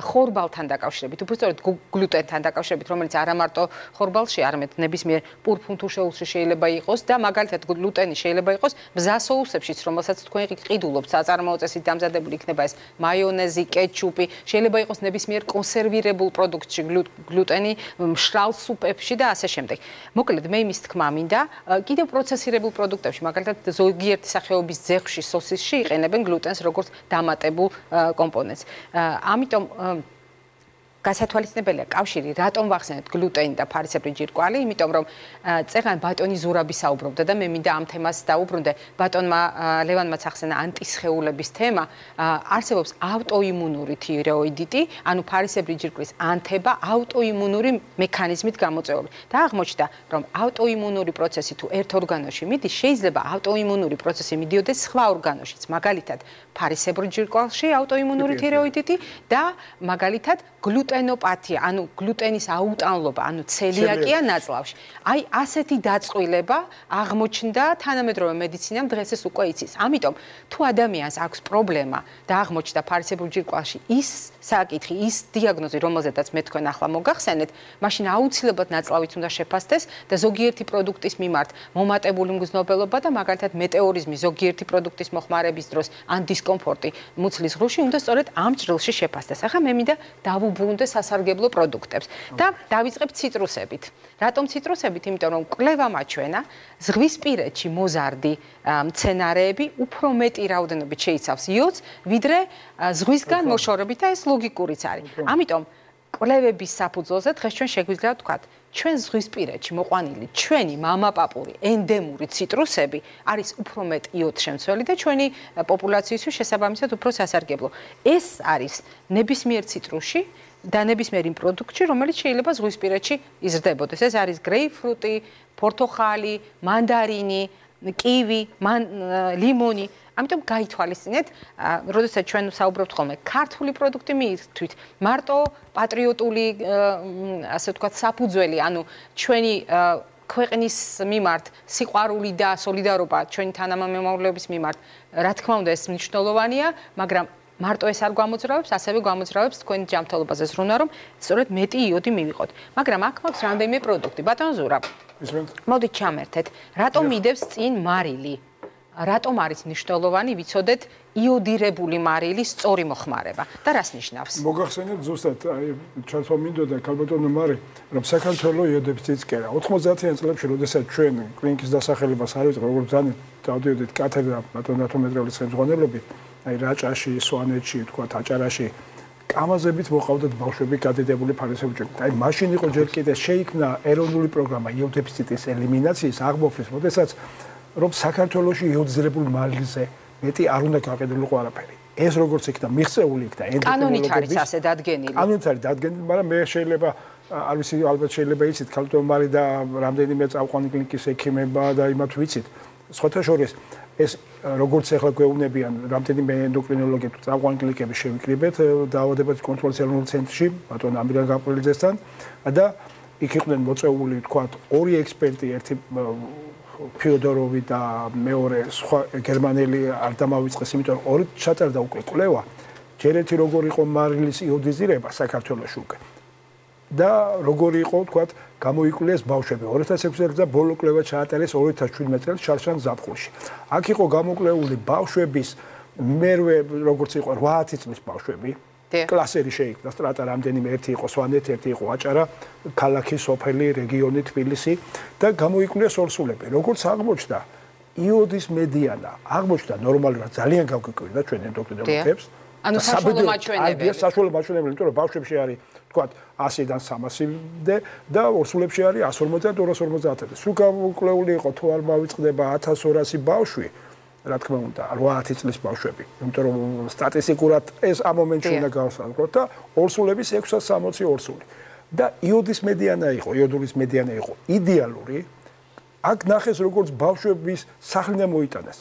ხორბალთან დაკავშირებით, უბრალოდ გლუტენთან დაკავშირებით, რომელიც არა მარტო ხორბალში, არამედ ნებისმიერ პურფუნთურ შეულში შეიძლება იყოს და მაგალითად გლუტენი შეიძლება იყოს მზასოუსებშიც, რომელსაც თქვენ ყიდულობთ, საწარმოო წესით დამზადებული იქნება ეს მაიონეზი, კეჩუპი, შეიძლება იყოს ნებისმიერ კონსერვირებულ პროდუქტში გლუტენი, მშრალ სუპებში და ასე შემდეგ. მოკლედ მე იმის თქმა მინდა, კიდევ პროცესირებულ პროდუქტებში, მაგალითად ზოგიერთი სახეობის ძეხვში, სოსისში იყენებენ გლუტენს როგორც დამატებულ კომპონენტს. ამიტომ გასათვალისწინებელია კავშირი, რატომ ვახსენეთ გლუტენი და ფარისებრი ჯირკვალი, იმიტომ რომ წეგან ბატონი ზურაბი საუბრობდა და მე მინდა ამ თემას დაუბრუნდე. ბატონმა ლევანმაც ახსენა ანტისხეულების თემა, არსებობს ავტოიმუნური თიროიდიტი, ანუ ფარისებრი ჯირკვლის ანთება ავტოიმუნური მექანიზმით გამოწვეული. და აღმოჩნდა, რომ ავტოიმუნური პროცესი თუ ერთ ორგანოში მიდის, შეიძლება ავტოიმუნური პროცესი მიდიოდეს სხვა ორგანოშიც, მაგალითად ფარისებრი ჯირკვალში ავტოიმუნური თიროიდიტი და მაგალითად გლუტენი გლუტენოპათია, ანუ გლუტენის აუტანლობა, ანუ ცელიაკია ნაწლავში. აი ასეთი დაწყვილება აღმოჩნდა თანამედროვე მედიცინამ დღეს ეს უკვე იცის. ამიტომ თუ ადამიანს აქვს პრობლემა და აღმოჩნდა ფარისებრივ ჯირკვალში ის საკითხი, ის დიაგნოზი, რომელზედაც მე თქვენ ახლა მოგახსენეთ, მაშინ აუცილებლად ნაწლავით უნდა შეფასდეს და ზოგიერთი პროდუქტის მიმართ მომატებული მგრძნობელობა და მაგალითად მეტეორიზმი ზოგიერთი პროდუქტის მოხმარების დროს ან დისკომფორტი მუცლის ღრუში უნდა სწორედ ამ ჭრილში შეფასდეს. ახლა მე მინდა დავუბრუნდე სასარგებლო პროდუქტებს და დავიწყებ ციტრუსებით. რატომ ციტრუსებით? იმიტომ რომ კვლევა მაჩვენა ზღვისპირეთში მოზარდი მცენარეები უფრო მეტი რაოდენობით შეიცავს იოდს, ვიდრე ზღვისგან მოშორებით და ეს ლოგიკურიც არის. ამიტომ კვლევების საფუძველზე დღეს ჩვენ შეგვიძლია ვთქვათ, ჩვენ ზღვისპირეთში მოყვანილი ჩვენი მამაპაპური ენდემური ციტრუსები არის უფრო მეტ იოდშემცველი და ჩვენი პოპულაციისთვის შესაბამისად უფრო სასარგებლო. ეს არის ნებისმიერ ციტრუსში და ნებისმიერ იმ პროდუქტში, რომელიც შეიძლება ზღვისპირეთში იზრდებოდეს. ეს არის გრეიპფრუტი, პორტოხალი, მანდარინი, კივი, ლიმონი. ამიტომ გაითვალისწინეთ, როდესაც ჩვენ საუბრობთ ხოლმე ქართული პროდუქტი მიირთვით, მარტო პატრიოტული, ასე ვთქვათ, საფუძველი, ანუ ჩვენი ქვეყნის მიმართ სიყვარული და სოლიდარობა ჩვენი თანამემამულეების მიმართ, რა თქმა უნდა, ეს მნიშვნელოვანია, მაგრამ მარტო ეს არ გვამოძრავებს, ასევე გვამოძრავებს თქვენ ჯანმრთელობაზე ზრუნვა, რომ სწორედ მეტი იოდი მივიღოთ. მაგრამ აქ მაქვს რამდენიმე პროდუქტი. ბატონ ზურაბ, მოდით ჩამერთეთ, რატომ მიდევს წინ მარილი? რატომ არის მნიშვნელოვანი ვიცოდეთ იოდირებული მარილის სწორი მოხმარება და რას ნიშნავს? მოგახსენებთ ზუსტად, აი ჩართვა მინდოდა ქალბატონო მარი, რომ საქართველოს იოდებიც წერა. 90-იან წლებში, როდესაც ჩვენ კლინიკის დასახელებას არ ვიწყებთ, როგორც ძალიან დავდიოდით კათედრა ბატონ ნათომედრელის ხელმძღვანელობით, აი რაჭაში, სვანეთში, თქვათ აჭარაში კამაზებით მოყავდათ ბავშვები გადიდებული ფარისებრი ჯირკვლით. აი მაშინ იყო ჯერ კიდე შეიქმნა ეროვნული პროგრამა იოდებიციტის ელიმინაციის აღმოფხვის, როდესაც რომ საქართველოში იოდიზირებულ მარილზე მეტი არ უნდა გაყიდულიყო არაფერი. ეს როგორც იქნა მიღწეული იქნა ენდოკრინოლოგების. კანონით არის ასე დადგენილი. კანონით არის დადგენილი, მაგრამ მე შეიძლება არ ვიცი, ალბათ შეიძლება იცით, ქალბატონ მარი და რამდენიმე წამყვანი კლინიკის ექიმება და იმათ ვიცით. სხვათა შორის ეს როგორც ახლა გვეუბნებიან რამდენიმე ენდოკრინოლოგი წამყვანი კლინიკები შევიკრიბეთ დაავადებათა კონტროლის ეროვნულ ცენტრში ბატონ ამირან გამყრელიძესთან და იქ იყვნენ მოწვეული თქვათ ორი ექსპერტი, ერთი ფიოდოროვი და მეორე სხვა გერმანელი არ დამავიწყეს, იმიტომ რომ ორი ჩატარდა უკვე კვლევა, ჯერ ერთი როგორ იყო მარილის იოდიზირება საქართველოში უკვე და როგორი იყო, თქვათ, გამოიკვლიეს ბავშვები 2006 წელს და ბოლო კვლევა ჩაატარეს 2017 წელს შარშან ზაფხულში. აქ იყო გამოკვლეული ბავშვების მერვე როგორც იყო 8 წლის ბავშვები. კლასერი შეიქმნა, სტრატა რამდენიმე, ერთი იყო სვანეთი, ერთი იყო აჭარა, ქალაქი, სოფელი, რეგიონი, თბილისი და გამოიკვლიეს ორსულები. როგორც აღმოჩნდა, იოდის მედიანა აღმოჩნდა ნორმალურად, ძალიან გავგვიკვირდა ჩვენ ენდოკრინოლოგებს. ანუ საშუალო მაჩვენებელი. საშუალო მაჩვენებელი, იმიტომ რომ ბავშვებში არის, თქვათ, 100-დან 300-მდე და ორსულებში არის 150-250. სულ გამოკლეული იყო, თუ არ მოვიწყდება 1200 ბავშვი. რა თქმა უნდა 8 წლის ბავშვები, იმიტომ რომ სტატისტიკურად ეს ამ მომენტში უნდა გავსაუბროთ და ორსულების 660 ორსული. და იოდის მედიანა იყო, იოდურის მედიანა იყო იდეალური. აქ ნახეს როგორც ბავშვების სახლიდან მოიტანეს.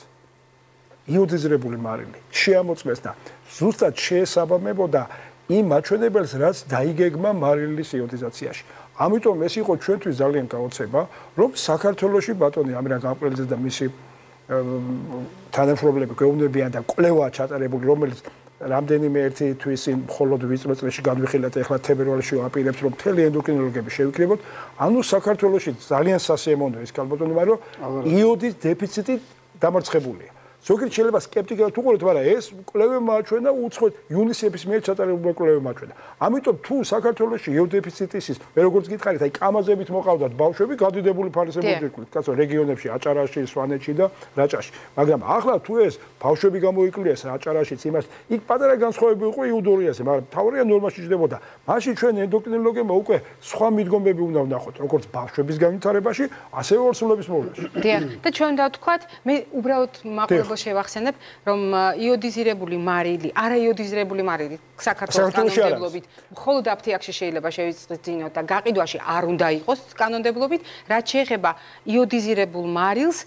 იოდიზირებული მარილი შეამოწმეს და ზუსტად შეესაბამებოდა იმ მაჩვენებელს, რაც დაიგეგმა მარილის იოდიზაციაში. ამიტომ ეს იყო ჩვენთვის ძალიან გაოცება, რომ საქართველოში ბატონი ამირან გამყრელიძე და მისი თანამშრომლები გვეუბნებიან და კვლევა ჩატარებული, რომელიც რამდენიმე ერთი თვის წინ მხოლოდ ვიწრო წლებში განვიხილეთ, ეხლა თებერვალში ვაპირებთ, რომ მთელი ენდოკრინოლოგები შევიკრიბოთ. ანუ საქართველოში ძალიან სასიამოვნოა ის ქალბატონი მარი, რომ იოდის დეფიციტი დამარცხებულია. ზოგიერთ შეიძლება სკეპტიკად უყუროთ, მაგრამ ეს კვლევა მაჩვენა უცხო იუნისეფის მიერ ჩატარებული კვლევა მაჩვენა. ამიტომ თუ საქართველოში იოდეფიციტის ის, მე როგორც გითხარით, აი კამაზებით მოყავდათ ბავშვები გადიდებული ფარისებრი ჯირკვლით, კაცო რეგიონებში, აჭარაში, სვანეთში და რაჭაში. მაგრამ ახლა თუ ეს ბავშვები გამოიკვლიეს აჭარაშიც იმას, იქ პატარა განსხვავება იყო იუდორიაზე, მაგრამ თავარია ნორმაში ჯდებოდა. მაშინ ჩვენ ენდოკრინოლოგებმა უკვე სხვა მიდგომები უნდა ვნახოთ, როგორც ბავშვების განვითარებაში, ასევე ორსულების მოვლენაში. დიახ, და ჩვენ დავთქვათ, მე უბრალოდ მაყურებელს შევახსენებ, რომ იოდიზირებული მარილი, არაიოდიზირებული მარილი საქართველოს კანონმდებლობით მხოლოდ აფთიაქში შეიძლება შევიწყდინოთ და გაყიდვაში არ უნდა იყოს კანონმდებლობით, რაც შეეხება იოდიზირებულ მარილს,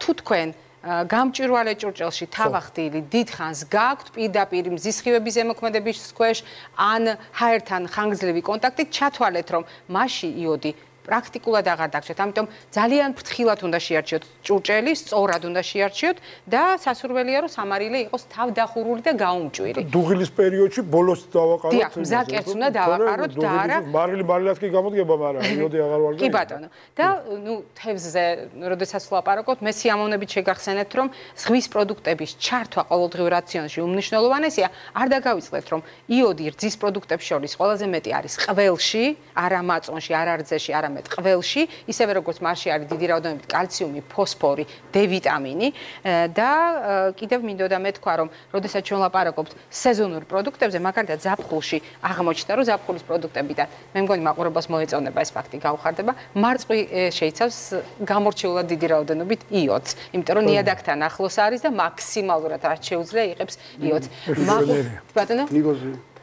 თუ თქვენ გამჭვირვალე ჭურჭელში თავახდილი დიდხანს გაქვთ პირდაპირ მზის სხივების ზემოქმედების ქვეშ ან ჰაერთან ხანგრძლივი კონტაქტით ჩათვალეთ რომ მასში იოდი პრაქტიკულად აღარ დაგჭირთ. ამიტომ ძალიან ფრთხილად უნდა შეარჩიოთ ჭურჭელი, სწორად უნდა შეარჩიოთ და სასურველია რომ სამარილი იყოს თავდახურული და გაუმჭვირი. დუღილის პერიოდში ბოლოს დავაყაროთ. დიახ, მზაკერტს უნდა დავაყაროთ და არა მარილი მარილად კი გამოდგება, მაგრამ იოდი აღარ ვარ. კი ბატონო. და თევზზე, როდესაც ვლაპარაკობთ, მე სიამოვნებით შეგახსენებთ, რომ ზღვის პროდუქტების ჩართვა ყოველდღიურ რაციონში უმნიშვნელოვანესია. არ დაგავიწყდეთ, რომ იოდი რძის პროდუქტებს შორის ყველაზე მეტი არის ყველში, არა მაწონში, არა რძეში, არა ყველში, ისევე როგორც მასში არის დიდი რაოდენობით კალციუმი, ფოსფორი, D ვიტამინი და კიდევ მინდოდა მეთქვა, რომ როდესაც ჩვენ ვლაპარაკობთ სეზონურ პროდუქტებზე, მაგალითად ზაფხულში აღმოჩნდა, რომ ზაფხულის პროდუქტებიდან მე მგონი მაყურებელს მოეწონება ეს ფაქტი გაუხარდება, მარწყვი შეიცავს გამორჩეულად დიდი რაოდენობით იოდს, იმიტომ რომ ნიადაგთან ახლოს არის და მაქსიმალურად რაც შეუძლია იღებს იოდს. ბატონო?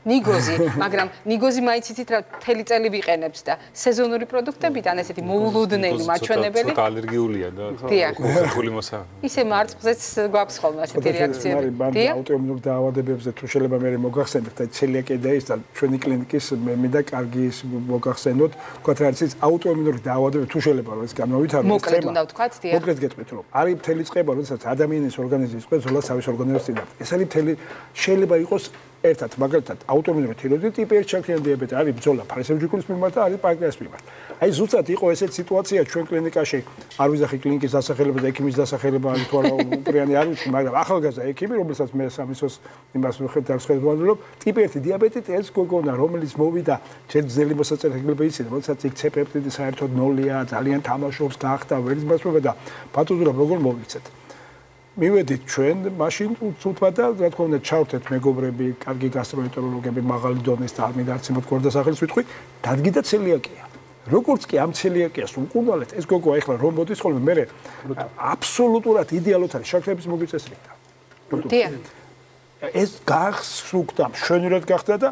ნიგოზი, მაგრამ ნიგოზი მაინც იცით რა მთელი წელი ვიყენებს და სეზონური პროდუქტებიდან ესეთი მოულოდნელი მაჩვენებელი. ცოტა ალერგიულია და ხული მოსა. ისე მარწყვზეც გვაქვს ხოლმე ასეთი რეაქციები. დიახ. აუტოიმუნურ დაავადებებზე თუ შეიძლება მე მოგახსენებთ და ცელიაკია და ის და ჩვენი კლინიკის მე და კარგი ის მოგახსენოთ, თქვა რა არის აუტოიმუნური დაავადებები თუ შეიძლება რომ ეს განმოვითაროთ. მოკლედ უნდა ვთქვათ, დიახ. მოკლედ გეტყვით რომ არის მთელი წყება, როდესაც ადამიანის ორგანიზმის წყება ზოლად სავის ორგანიზმის წინათ. ეს არის მთელი შეიძლება იყოს ერთად მაგალითად აუტოიმუნური თიროიდიტი ტიპი 1 შაქრიანი დიაბეტი არის ბრძოლა ფარისებრი ჯირკვლის მიმართ და არის პანკრეასის მიმართ. აი ზუსტად იყო ესეთი სიტუაცია ჩვენ კლინიკაში არ ვიზახი კლინიკის დასახელება და ექიმის დასახელება არის თუ არა უპრიანი არ ვიცი, მაგრამ ახალგაზრდა ექიმი, რომელსაც მე სამისოს იმას ვხედავ დავსხედავ, ტიპი 1 დიაბეტით ეს გოგონა, რომელიც მოვიდა ჯერჯერობით მოსაწერებლება იცით, როდესაც იქ C-პეპტიდი საერთოდ 0-ია, ძალიან თამაშობს, გახდა, ვერის მასპრობა და პათოზურა როგორ მოვიქცეთ. მივედით ჩვენ მაშინ უცბად და რა თქმა უნდა ჩავთეთ მეგობრები, კარგი გასტროენტეროლოგები, მაღალი დონის და არ მინდა გვერდასახელს ვიტყვი, დადგიდა ცელიაკია. როგორც კი ამ ცელიაკიას უკუნვალეთ, ეს გოგო ახლა რომ მოდის ხოლმე მე აბსოლუტურად იდეალურად არის შაქრების მოგიწესრიგდა. დიახ. ეს გახსუქდა, მშვენივრად გახდა და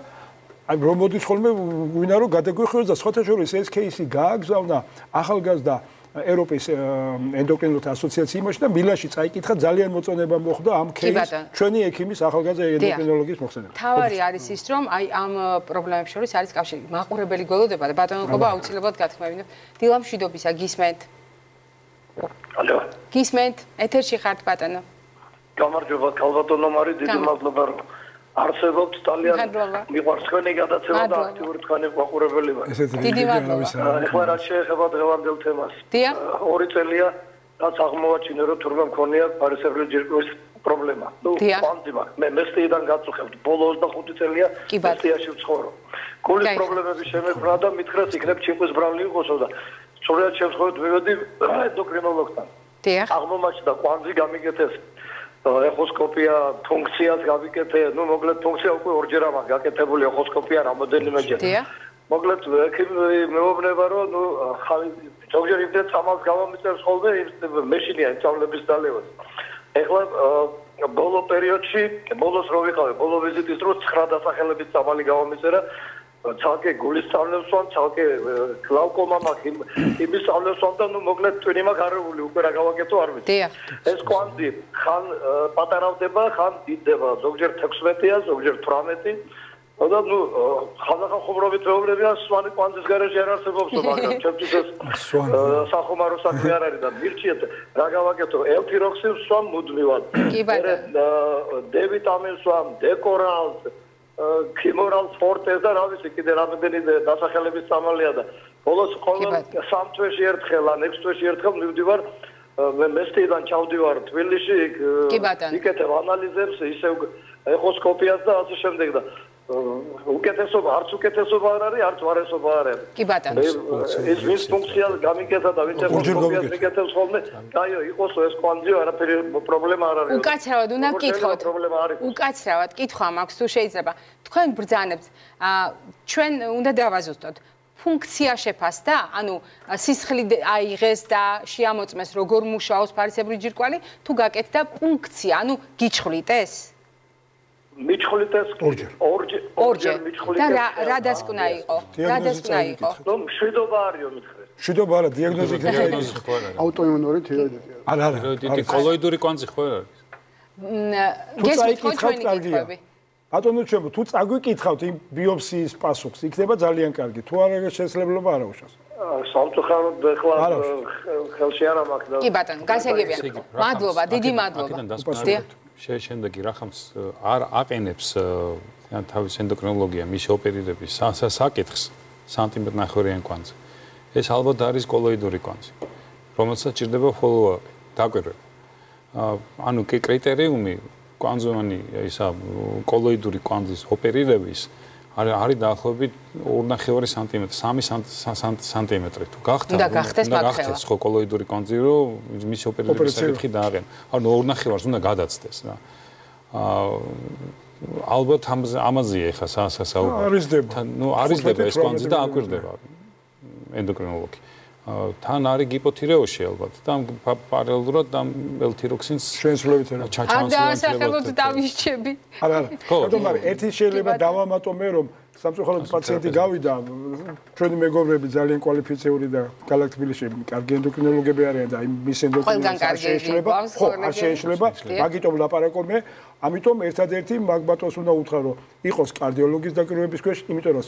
აი რომ მოდის ხოლმე ვინა რომ გადაგვიხილოს და სხვათა შორის ეს кейსი გააგზავნა ახალგაზრდა ევროპის ენდოკრინოლოგთა ასოციაციის იმაში და მილანში წაიკითხა ძალიან მოწონება მოხდა ამ кейს ჩვენი ექიმის ახალგაზრდა ენდოკრინოლოგის მოხსენებით. თავარი არის ის რომ აი ამ პრობლემებს შორის არის კავშირი. მაყურებელი გველოდება და ბატონო კობა აუცილებლად გათქმევინებ. დილამშვიდობისა გისმენთ? ალო. გისმენთ? ეთერში ხართ ბატონო? გამარჯობა, ქალბატონო მარი, დიდი მადლობა რომ არსებობთ ძალიან მიყვარს თქვენი გადაცემა და აქტიური თქვენი მაყურებელი ვარ. დიდი მადლობა. ეხლა რაც შეეხება დღევანდელ თემას. დიახ. 2 წელია რაც აღმოვაჩინე რომ თურმე მქონია ფარისებრი ჯირკვლის პრობლემა. კვანტი მაქვს. მე მესტიიდან გაწუხებთ. ბოლო 25 წელია მესტიაში ვცხოვრობ. გულის პრობლემები შემექმნა და მითხრეს იქნებ ჩიმყვის ბრალი იყოსო და სწორედ შემთხვევით მივედი ენდოკრინოლოგთან. დიახ. აღმომაჩნდა კვანტი გამიგეთეს. ეხოსკოპია ფუნქციას გავიკეთე, ну მოკლედ ფუნქცია უკვე ორჯერ აქვს გაკეთებული ეხოსკოპია რამოდენიმეჯერ. დიახ. მოკლედ ექიმი მეუბნება რომ ну ზოგჯერ იმდენ სამას გავამიწერს ხოლმე მეშინია სწავლების დალევას. ეხლა ბოლო პერიოდში, ბოლოს რო ვიყავი, ბოლო ვიზიტის დროს 9 დასახელების წამალი გავამიწერა. ცალკე გულის სწავლებს ვან, ცალკე გლავკომა მაქვს, იმის სწავლებს ვან და ну მოკლედ twini მაქვს არეული უკვე რა გავაკეთო არ ვიცი. დიახ. ეს კვანტი ხან პატარავდება, ხან დიდდება, ზოგჯერ 16-ია, ზოგჯერ 18. და ну ხალხა ხუმრობით მეუბნებიან სვანი კვანტის გარეშე არ არსებობს, მაგრამ ჩემთვის ეს სახუმარო საქმე არ არის და მირჩიეთ რა გავაკეთო, ელთიროქსინს ვსვამ მუდმივად. კი ბატონო. D ვიტამინს ვსვამ, დეკორალს ქიმორალ სპორტეს და რა ვიცი კიდე რამდენი დასახელების წამალია და ბოლოს ყოველ 3 თვეში ერთხელ ან 6 თვეში ერთხელ მივდივარ მე მესტიდან ჩავდივარ თბილისში იქეთებ ანალიზებს ისევ ეხოსკოპიას და ასე შემდეგ და უკეთესობა არც უკეთესობა არ არის არც ვარესობა არ არის კი ბატონო ეს ვის ფუნქცია გამიკეთა და ვინც ეხოსკოპიას მიკეთებს ხოლმე დაიო იყოსო ეს კვანძი არაფერი პრობლემა არ არის უკაცრავად უნდა გკითხოთ უკაცრავად კითხვა მაქვს თუ შეიძლება თქვენ ბრძანებთ ჩვენ უნდა დავაზუსტოთ ფუნქცია შეფასდა ანუ სისხლი აიღეს და შეამოწმეს როგორ მუშაობს ფარისებრი ჯირკვალი თუ გაკეთდა ფუნქცია ანუ გიჩხვლით ეს მიჩხვლიტეს ორჯერ და რა დასკვნა იყო რა დასკვნა იყო ნუ მშვიდობა არისო მითხრეს შიდობა არა, დიაგნოზი იქნება. აუტოიმუნური თიროიდიტი. არა. თიროიდიტი კოლოიდური კვანძი ხო არ არის? გესმით ხო ჩვენი კითხვები? ბატონო ჩემო, თუ წაგვიკითხავთ იმ ბიოპსიის პასუხს, იქნება ძალიან კარგი. თუ არა შესაძლებლობა არა უშავს. სამწუხაროდ ეხლა ხელში არ მაქვს და კი ბატონო, გასაგებია. მადლობა, დიდი მადლობა. შემდეგი რახამს არ აყენებს თავის ენდოკრინოლოგია მის ოპერირების საკითხს სანტიმეტრ-ნახევრიან კვანძზე. ეს ალბათ არის კოლოიდური კვანძი, რომელსაც ჭირდება follow-up, დაკვირვება. ანუ კრიტერიუმი კვანძოვანი ისა კოლოიდური კვანძის ოპერირების არის დაახლოებით 2.5 სანტიმეტრი, 3 სანტიმეტრი. თუ გახდეს ხო კოლოიდური კვანძი, რომ მის ოპერირების საკითხი დააყენა. ანუ 2.5-ს უნდა გადაცდეს რა. ალბათ ამაზეა ეხა არიზდება. არიზდება ეს კვანძი და აკვირდება ენდოკრინოლოგი. თან არის გიპოთირეოში ალბათ და პარალელურად ამ ელთიროქსინს შენსვლებით ენა. დაასახელოთ დავისჩები. არა. მაგრამ ერთი შეიძლება დავამატო მე რომ სამწუხაროდ პაციენტი გავიდა, ჩვენი მეგობრები ძალიან კვალიფიციური და გალაქტბილისში კარგი ენდოკრინოლოგები არიან და მის ენდოკრინოლოგს შეიძლება, ხო, არ შეიძლება, მაგიტომ ლაპარაკობ მე, ამიტომ ერთადერთი მაგბატონს უნდა უთხრა რომ იყოს კარდიოლოგის დაკვირვების ქვეშ, იმიტომ რომ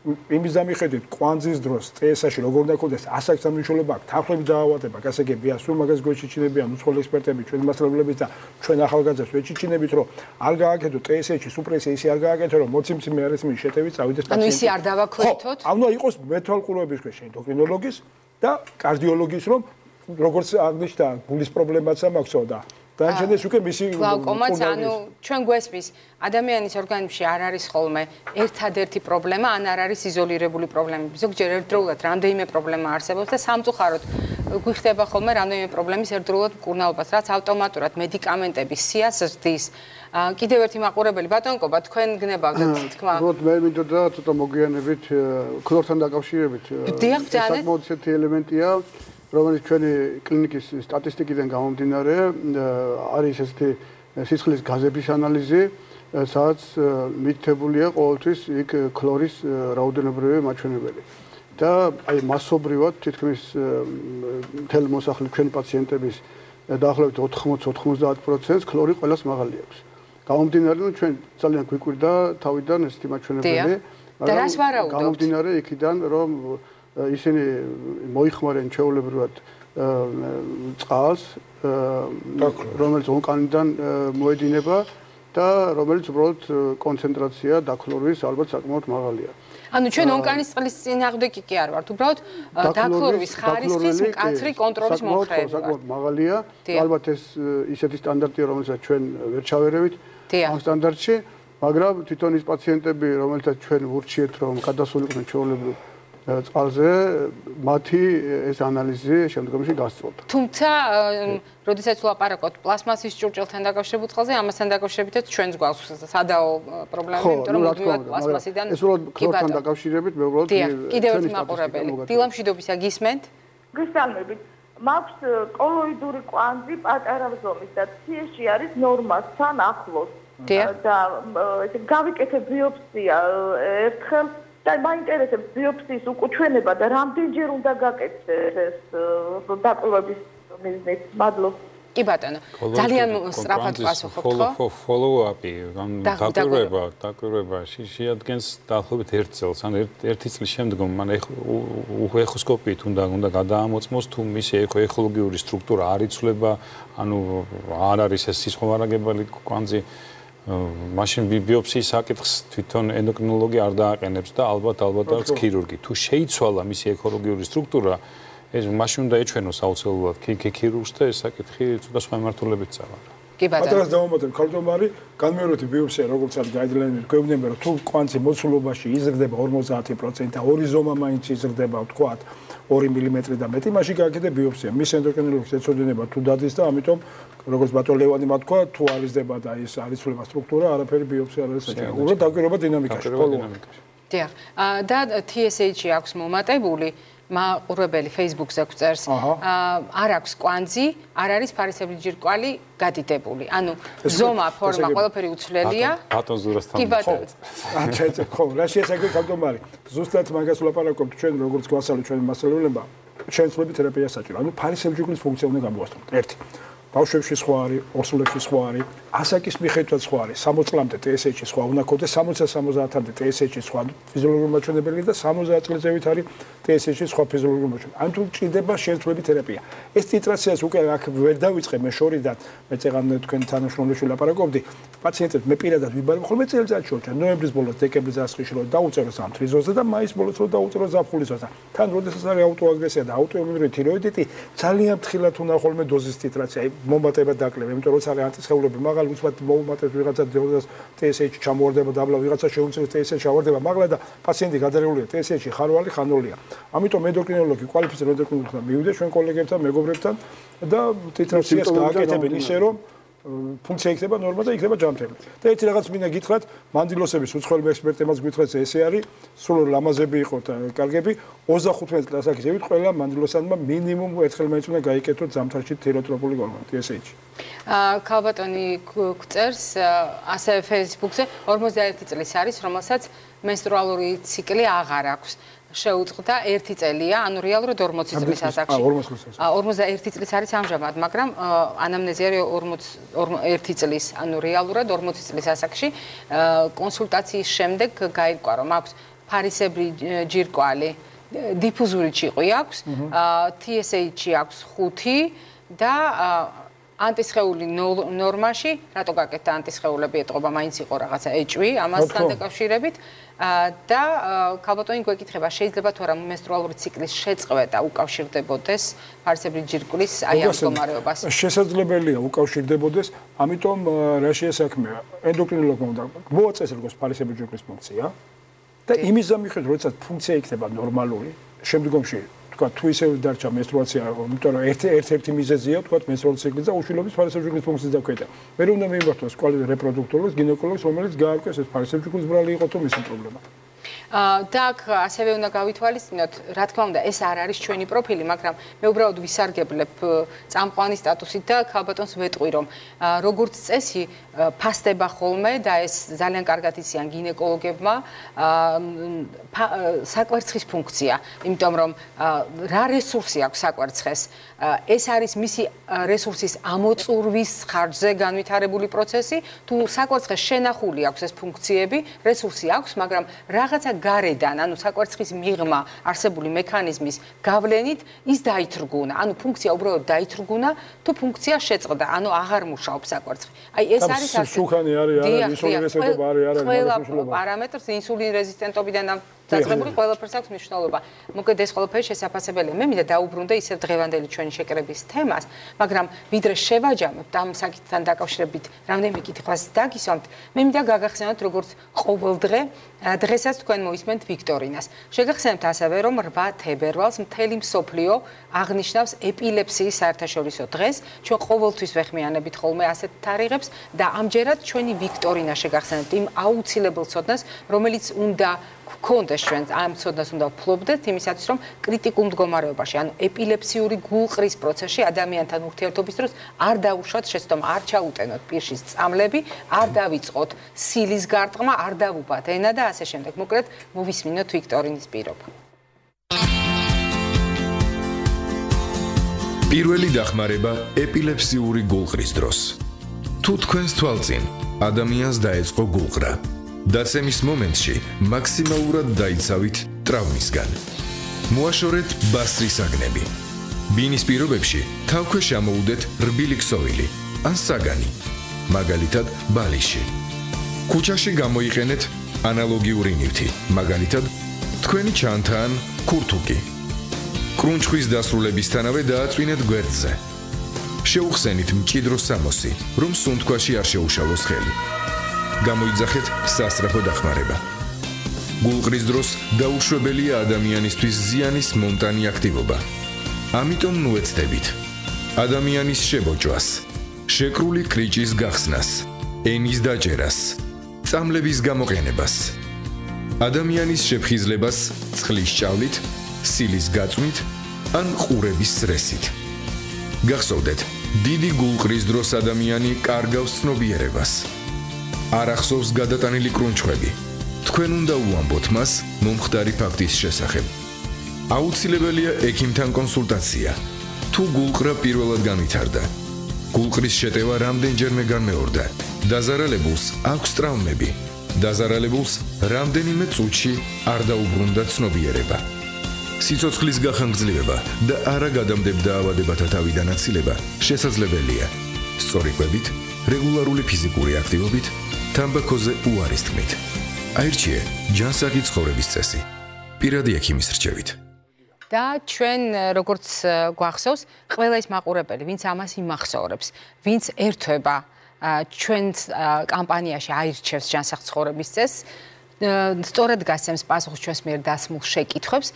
იმის დამიხედვით კვანძის დროს წესაში როგორ უნდა ქონდეს ასაკთან მნიშვნელობა აქვს თანხლები დაავადება გასაგებია სულ მაგას გვეჩიჩინებიან უცხოელი ექსპერტები ჩვენი მასწავლებლები და ჩვენ ახალგაზრდებს ვეჩიჩინებით რომ არ გააკეთო წესაში სუპრესია ისე არ გააკეთო რომ მოციმციმე არის მის შეტევით წავიდეს პაციენტი ანუ ისი არ დავაქვეთოთ ანუ იყოს მეთვალყურების ქვეშ ენდოკრინოლოგის და კარდიოლოგის რომ როგორც აღნიშნა გულის პრობლემაც მაქვსო და დაანჩენდეს უკვე მისი გლაუკომაც ანუ ჩვენ გვესმის ადამიანის ორგანიზმში არ არის ხოლმე ერთადერთი პრობლემა ან არ არის იზოლირებული პრობლემები ზოგჯერ ერთდროულად რამდენიმე პრობლემა არსებობს და სამწუხაროდ გვიხდება ხოლმე რამდენიმე პრობლემის ერთდროულად მკურნალობას რაც ავტომატურად მედიკამენტების სიას ზრდის კიდევ ერთი მაყურებელი ბატონ კობა თქვენ გნებავდეთ თქმა მე მინდოდა ცოტა მოგვიანებით ქლორთან დაკავშირებით საკმაოდ ისეთი ელემენტია რომელიც ჩვენი კლინიკის სტატისტიკიდან გამომდინარე არის ესეთი სისხლის გაზების ანალიზი, სადაც მითითებულია ყოველთვის იქ ქლორის რაოდენობრივი მაჩვენებელი. და აი მასობრივად თითქმის მთელი მოსახლე ჩვენი პაციენტების დაახლოებით 80-90% ქლორი ყველას მაღალი აქვს. გამომდინარე, რომ ჩვენ ძალიან გვიკვირდა თავიდან ესეთი მაჩვენებელი, მაგრამ გამომდინარე იქიდან რომ ისინი მოიხმარენ ჩვეულებრივად წყალს, რომელიც ონკანიდან მოედინება და რომელიც უბრალოდ კონცენტრაცია დაქლორვის ალბათ საკმაოდ მაღალია. ანუ ჩვენ ონკანის წყლის წინააღმდეგ კი არ ვართ, უბრალოდ დაქლორვის ხარისხის მკაცრი კონტროლის მომხრეები ვართ. საკმაოდ მაღალია. ალბათ ეს ისეთი სტანდარტია, რომელსაც ჩვენ ვერ ჩავერევით ამ სტანდარტში, მაგრამ თვითონ ის პაციენტები, რომელთაც ჩვენ ვურჩიეთ, რომ გადასულიყვნენ ჩვეულებრივ წყალზე მათი ეს ანალიზი შემდგომში გასწრებდა. თუმცა, როდესაც ვლაპარაკობთ პლასმასის ჭურჭელთან დაკავშირებულ წყალზე, ამასთან დაკავშირებითაც ჩვენს გვაქვს სადაო პრობლემები, იმიტომ რომ მუდმივად პლასმასიდან ეს უბრალოდ ქლორთან დაკავშირებით მე უბრალოდ კიდევ ერთი მაყურებელი. დილამშვიდობისა გისმენთ? გესალმებით. მაქვს კოლოიდური კვანძი პატარა ზომის და ციაში არის ნორმასთან ახლოს. და გავიკეთე ბიოპსია ერთხელ და მაინტერესებს ბიოპსიის უკუჩვენება და რამდენჯერ უნდა გაკეთდეს ეს დაკვირვების მიზნით. მადლობა. კი ბატონო, ძალიან სწრაფად პასუხობთ ხო? follow-up-ი, დაკვირვება შეადგენს დაახლოებით 1 წელს, ან 1 წლის შემდგომ მან ეხოსკოპიით უნდა გადაამოწმოს თუ მისი ეკოლოგიური სტრუქტურა არ იცვლება, ანუ არ არის ეს სისხლოვარაგებელი კვანძი მაშინ ბიოპსიის საკითხს თვითონ ენდოკრინოლოგი არ დააყენებს და ალბათ არის ქირურგი. თუ შეიცვალა მისი ეკოლოგიური სტრუქტურა, ეს მაშინ უნდა ეჩვენოს აუცილებლად ქირურგს და ეს საკითხი ცოტა სხვა მიმართულებით წავალა. კი ბატონო. პატრას დავუმატებ, ქალდომარი, განმეორებით ბიოპსია როგორც არის გაიდლაინები, გვეუბნება რომ თუ კვანძი მოცულობაში იზრდება 50% და ორი ზომა მაინც იზრდება, ვთქვათ 2 მმ და მეტი, მაშინ გააკეთე ბიოპსია. მის ენდოკრინოლოგს ეწოდება თუ დადის და ამიტომ როგორც ბატონ ლევანი თქვა, თუ არიზდება და ის არ იცვლება სტრუქტურა, არაფერი ბიოპსია არ არის საჭირო. უბრალოდ დაკვირვება დინამიკაში, follow-up. დიახ. და TSH-ი აქვს მომატებული მაყურებელი Facebook-ზე გვწერს. არ აქვს კვანძი, არ არის ფარისებრი ჯირკვალი გადიდებული. ანუ ზომა, ფორმა, ყველაფერი უცვლელია. ბატონ ზურასთან. კი ბატონო. ხო, რა შეესაბამება ქალდომარი. ზუსტად მაგას ვლაპარაკობთ ჩვენ როგორც გვასწავლეთ ჩვენი მასწავლებლებმა. შენცვლები თერაპია საჭირო. ანუ ფარისებრი ჯირკვლის ფუნქცია უნდა გამოვასწოროთ. 1. ბავშვებში სხვა არის, ორსულებში სხვა არის, ასაკის მიხედვითაც სხვა არის. 60 წლამდე TSH-ი სხვა უნდა ქონდეს, 60-70-მდე TSH-ი სხვა ფიზიოლოგიური მაჩვენებელი და 70 წლზევით არის TSH-ი სხვა ფიზიოლოგიური მაჩვენებელი. ანუ თუ ჭირდება შენცვლები თერაპია. ეს ტიტრაციას უკვე აქ ვერ დავიწყე მე შორიდან, მე წეგან თქვენ თანამშრომლებში ლაპარაკობდი. პაციენტებს მე პირადად ვიბარებ ხოლმე წელიწადში ორჯერ, ნოემბრის ბოლოს, დეკემბრის დასაწყისში რომ დაუწეროს ამ თრიზოსზე და მაისის ბოლოს რომ დაუწეროს ზაფხულისზე. თან როდესაც არის აუტოაგრესია და აუტოიმუნური თიროიდიტი, ძალიან ფრთხილად უნდა ხოლმე დოზის ტიტრაცია, მომატება დაკლება, იმიტომ რომ ეს არის ანტისხეულები, მაგალ უცბად მოუმატებს ვიღაცა დოზას TSH ჩამოვარდება დაბლა, ვიღაცა შეუძლებს TSH ჩავარდება, მაგლა და პაციენტი გადარებულია TSH-ი ხარვალი ხანოლია. ამიტომ ენდოკრინოლოგი, კვალიფიცირებული ენდოკრინოლოგი მივიდეს ჩვენ კოლეგებთან, მეგობრებთან და ტიტრაციას გააკეთებენ ისე რომ ფუნქცია იქნება ნორმა და იქნება ჯანმრთელი. და ერთი რაღაც მინდა გითხრათ, მანდილოსების უცხოელი ექსპერტებმაც გითხრათ, ესე არის, სულ ლამაზები იყოთ, კარგები, 25 წელს აქეთ ყველა მანდილოსანმა მინიმუმ ერთხელ მაინც უნდა გაიკეთოთ ზამთარში თეროტროპული გორმონი TSH. ქალბატონი გვწერს ასევე Facebook-ზე 51 წლის არის, რომელსაც მენსტრუალური ციკლი აღარ აქვს. შეუწყდა 1 წელია, ანუ რეალურად 40 წლის ასაკში. 41 წლის არის ამჟამად, მაგრამ ანამნეზი არის 41 წლის, ანუ რეალურად 40 წლის ასაკში. კონსულტაციის შემდეგ გაირკვა, რომ აქვს ფარისებრი ჯირკვალი, დიფუზური ჭიყვი აქვს, TSH-ი აქვს 5 და ანტისხეული ნორმაში, რატო გაკეთდა ანტისხეულები ეტყობა, მაინც იყო რაღაცა ეჭვი ამასთან დაკავშირებით და ქალბატონი გვეკითხება, შეიძლება თუ არა მენსტრუალური ციკლის შეწყვეტა უკავშირდებოდეს ფარისებრი ჯირკვლის აი ამ მდგომარეობას? შესაძლებელია უკავშირდებოდეს, ამიტომ რა შეესაქმეა? ენდოკრინოლოგმა უნდა მოაწესრიგოს როგორც ფარისებრი ჯირკვლის ფუნქცია და იმის გამიხედვით, როდესაც ფუნქცია იქნება ნორმალური, შემდგომში თუ ისე დარჩა მენსტრუაცია, იმიტომ რომ ერთ-ერთი მიზეზია, თქვა მენსტრუალური ციკლი და უშვილობის ფარისებრი ჯირკვლის ფუნქციის დაქვეითება. მე უნდა მივიმართოს კვალიფიცირებულ რეპროდუქტოლოგს, გინეკოლოგს, რომელიც გაარკვეს ეს ფარისებრი ჯირკვლის ბრალი იყო თუ მისი პრობლემა. და აქ ასევე უნდა გავითვალისწინოთ, რა თქმა უნდა, ეს არ არის ჩვენი პროფილი, მაგრამ მე უბრალოდ ვისარგებლებ წამყვანი სტატუსით და ქალბატონს ვეტყვი, რომ როგორც წესი ფასდება ხოლმე და ეს ძალიან კარგად იციან გინეკოლოგებმა საკვერცხის ფუნქცია, იმიტომ რომ რა რესურსი აქვს საკვერცხეს, ეს არის მისი რესურსის ამოწურვის ხარჯზე განვითარებული პროცესი, თუ საკვერცხეს შენახული აქვს ეს ფუნქციები, რესურსი აქვს, მაგრამ რაღაცა გარედან, ანუ საკვერცხის მიღმა არსებული მექანიზმის გავლენით ის დაითრგუნა, ანუ ფუნქცია უბრალოდ დაითრგუნა, თუ ფუნქცია შეწყდა, ანუ აღარ მუშაობს საკვერცხი. აი ეს არის სუხანი არის, ინსულინ რეზისტენტობა არის, ყველა პარამეტრს ინსულინ რეზისტენტობიდან დაწყებული ყველაფერს აქვს მნიშვნელობა. მოკლედ ეს ყველაფერი შესაძლებელია. მე მინდა დაუბრუნდე ისევ დღევანდელი ჩვენი შეკრების თემას, მაგრამ ვიდრე შევაჯამებთ ამ საკითხთან დაკავშირებით რამდენიმე კითხვას დაგისვამთ, მე მინდა გაგახსენოთ როგორც ყოველდღე დღესაც თქვენ მოისმენთ ვიქტორინას. შეგახსენებთ ასევე რომ 8 თებერვალს მთელი მსოფლიო აღნიშნავს ეპილეფსიის საერთაშორისო დღეს. ჩვენ ყოველთვის ვეხმიანებით ხოლმე ასეთ თარიღებს და ამჯერად ჩვენი ვიქტორინა შეგახსენებთ იმ აუცილებელ ცოდნას, რომელიც უნდა გქონდეს ჩვენ ამ ცოდნას უნდა ვფლობდეთ იმისათვის რომ კრიტიკულ მდგომარეობაში ანუ ეპილეფსიური გულყრის პროცესში ადამიანთან ურთიერთობის დროს არ დაუშვათ შეცდომა არ ჩაუტენოთ პირშის წამლები არ დავიწყოთ სილის გარტყმა არ დავუბათ ენა და ასე შემდეგ მოკლედ მოვისმინოთ ვიქტორინის პირობა პირველი დახმარება ეპილეფსიური გულყრის დროს თუ თქვენს თვალწინ ადამიანს დაეწყო გულყრა დაცემის მომენტში მაქსიმალურად დაიცავით ტრავმისგან. მოაშორეთ ბასრის აგნები. ბინის პირობებში თავქვეშ ამოუდეთ რბილი ქსოვილი ან საგანი, მაგალითად ბალიში. ქუჩაში გამოიყენეთ ანალოგიური ნივთი, მაგალითად თქვენი ჩანთა ან ქურთუკი. კრუნჩხვის დასრულებისთანავე დააწვინეთ გვერდზე. შეუხსენით მჭიდრო სამოსი, რომ სუნთქვაში არ შეუშალოს ხელი. გამოიძახეთ სასწრაფო დახმარება. გულყრის დროს დაუშვებელია ადამიანისთვის ზიანის მომტანი აქტივობა. ამიტომ ნუეცდებით. ადამიანის შებოჭვას, შეკრული კრიჭის გახსნას, ენის დაჭერას, წამლების გამოყენებას. ადამიანის შეფხიზლებას წყლის ჭავლით, სილის გაწვნით ან ყურების სრესით. გახსოვდეთ, დიდი გულყრის დროს ადამიანი კარგავს ცნობიერებას. არ ახსოვს გადატანილი კრუნჩხვები. თქვენ უნდა უამბოთ მას მომხდარი ფაქტის შესახებ. აუცილებელია ექიმთან კონსულტაცია. თუ გულყრა პირველად განვითარდა, გულყრის შეტევა რამდენჯერმე განმეორდა, დაზარალებულს აქვს ტრავმები, დაზარალებულს რამდენიმე წუთში არ დაუბრუნდა ცნობიერება. სიცოცხლის გახანგრძლივება და არა გადამდებ დაავადებათა თავიდან აცილება შესაძლებელია. სწორი კვებით, რეგულარული ფიზიკური აქტივობით, თამბაქოზე უარის თქმით. აირჩიე ჯანსაღი ცხოვრების წესი. პირადი ექიმის რჩევით. და ჩვენ როგორც გვახსოვს, ყველა ის მაყურებელი, ვინც ამას იმახსოვრებს, ვინც ერთვება ჩვენს კამპანიაში აირჩევს ჯანსაღ ცხოვრების წესს, სწორად გასცემს პასუხს ჩვენს მიერ დასმულ შეკითხვებს,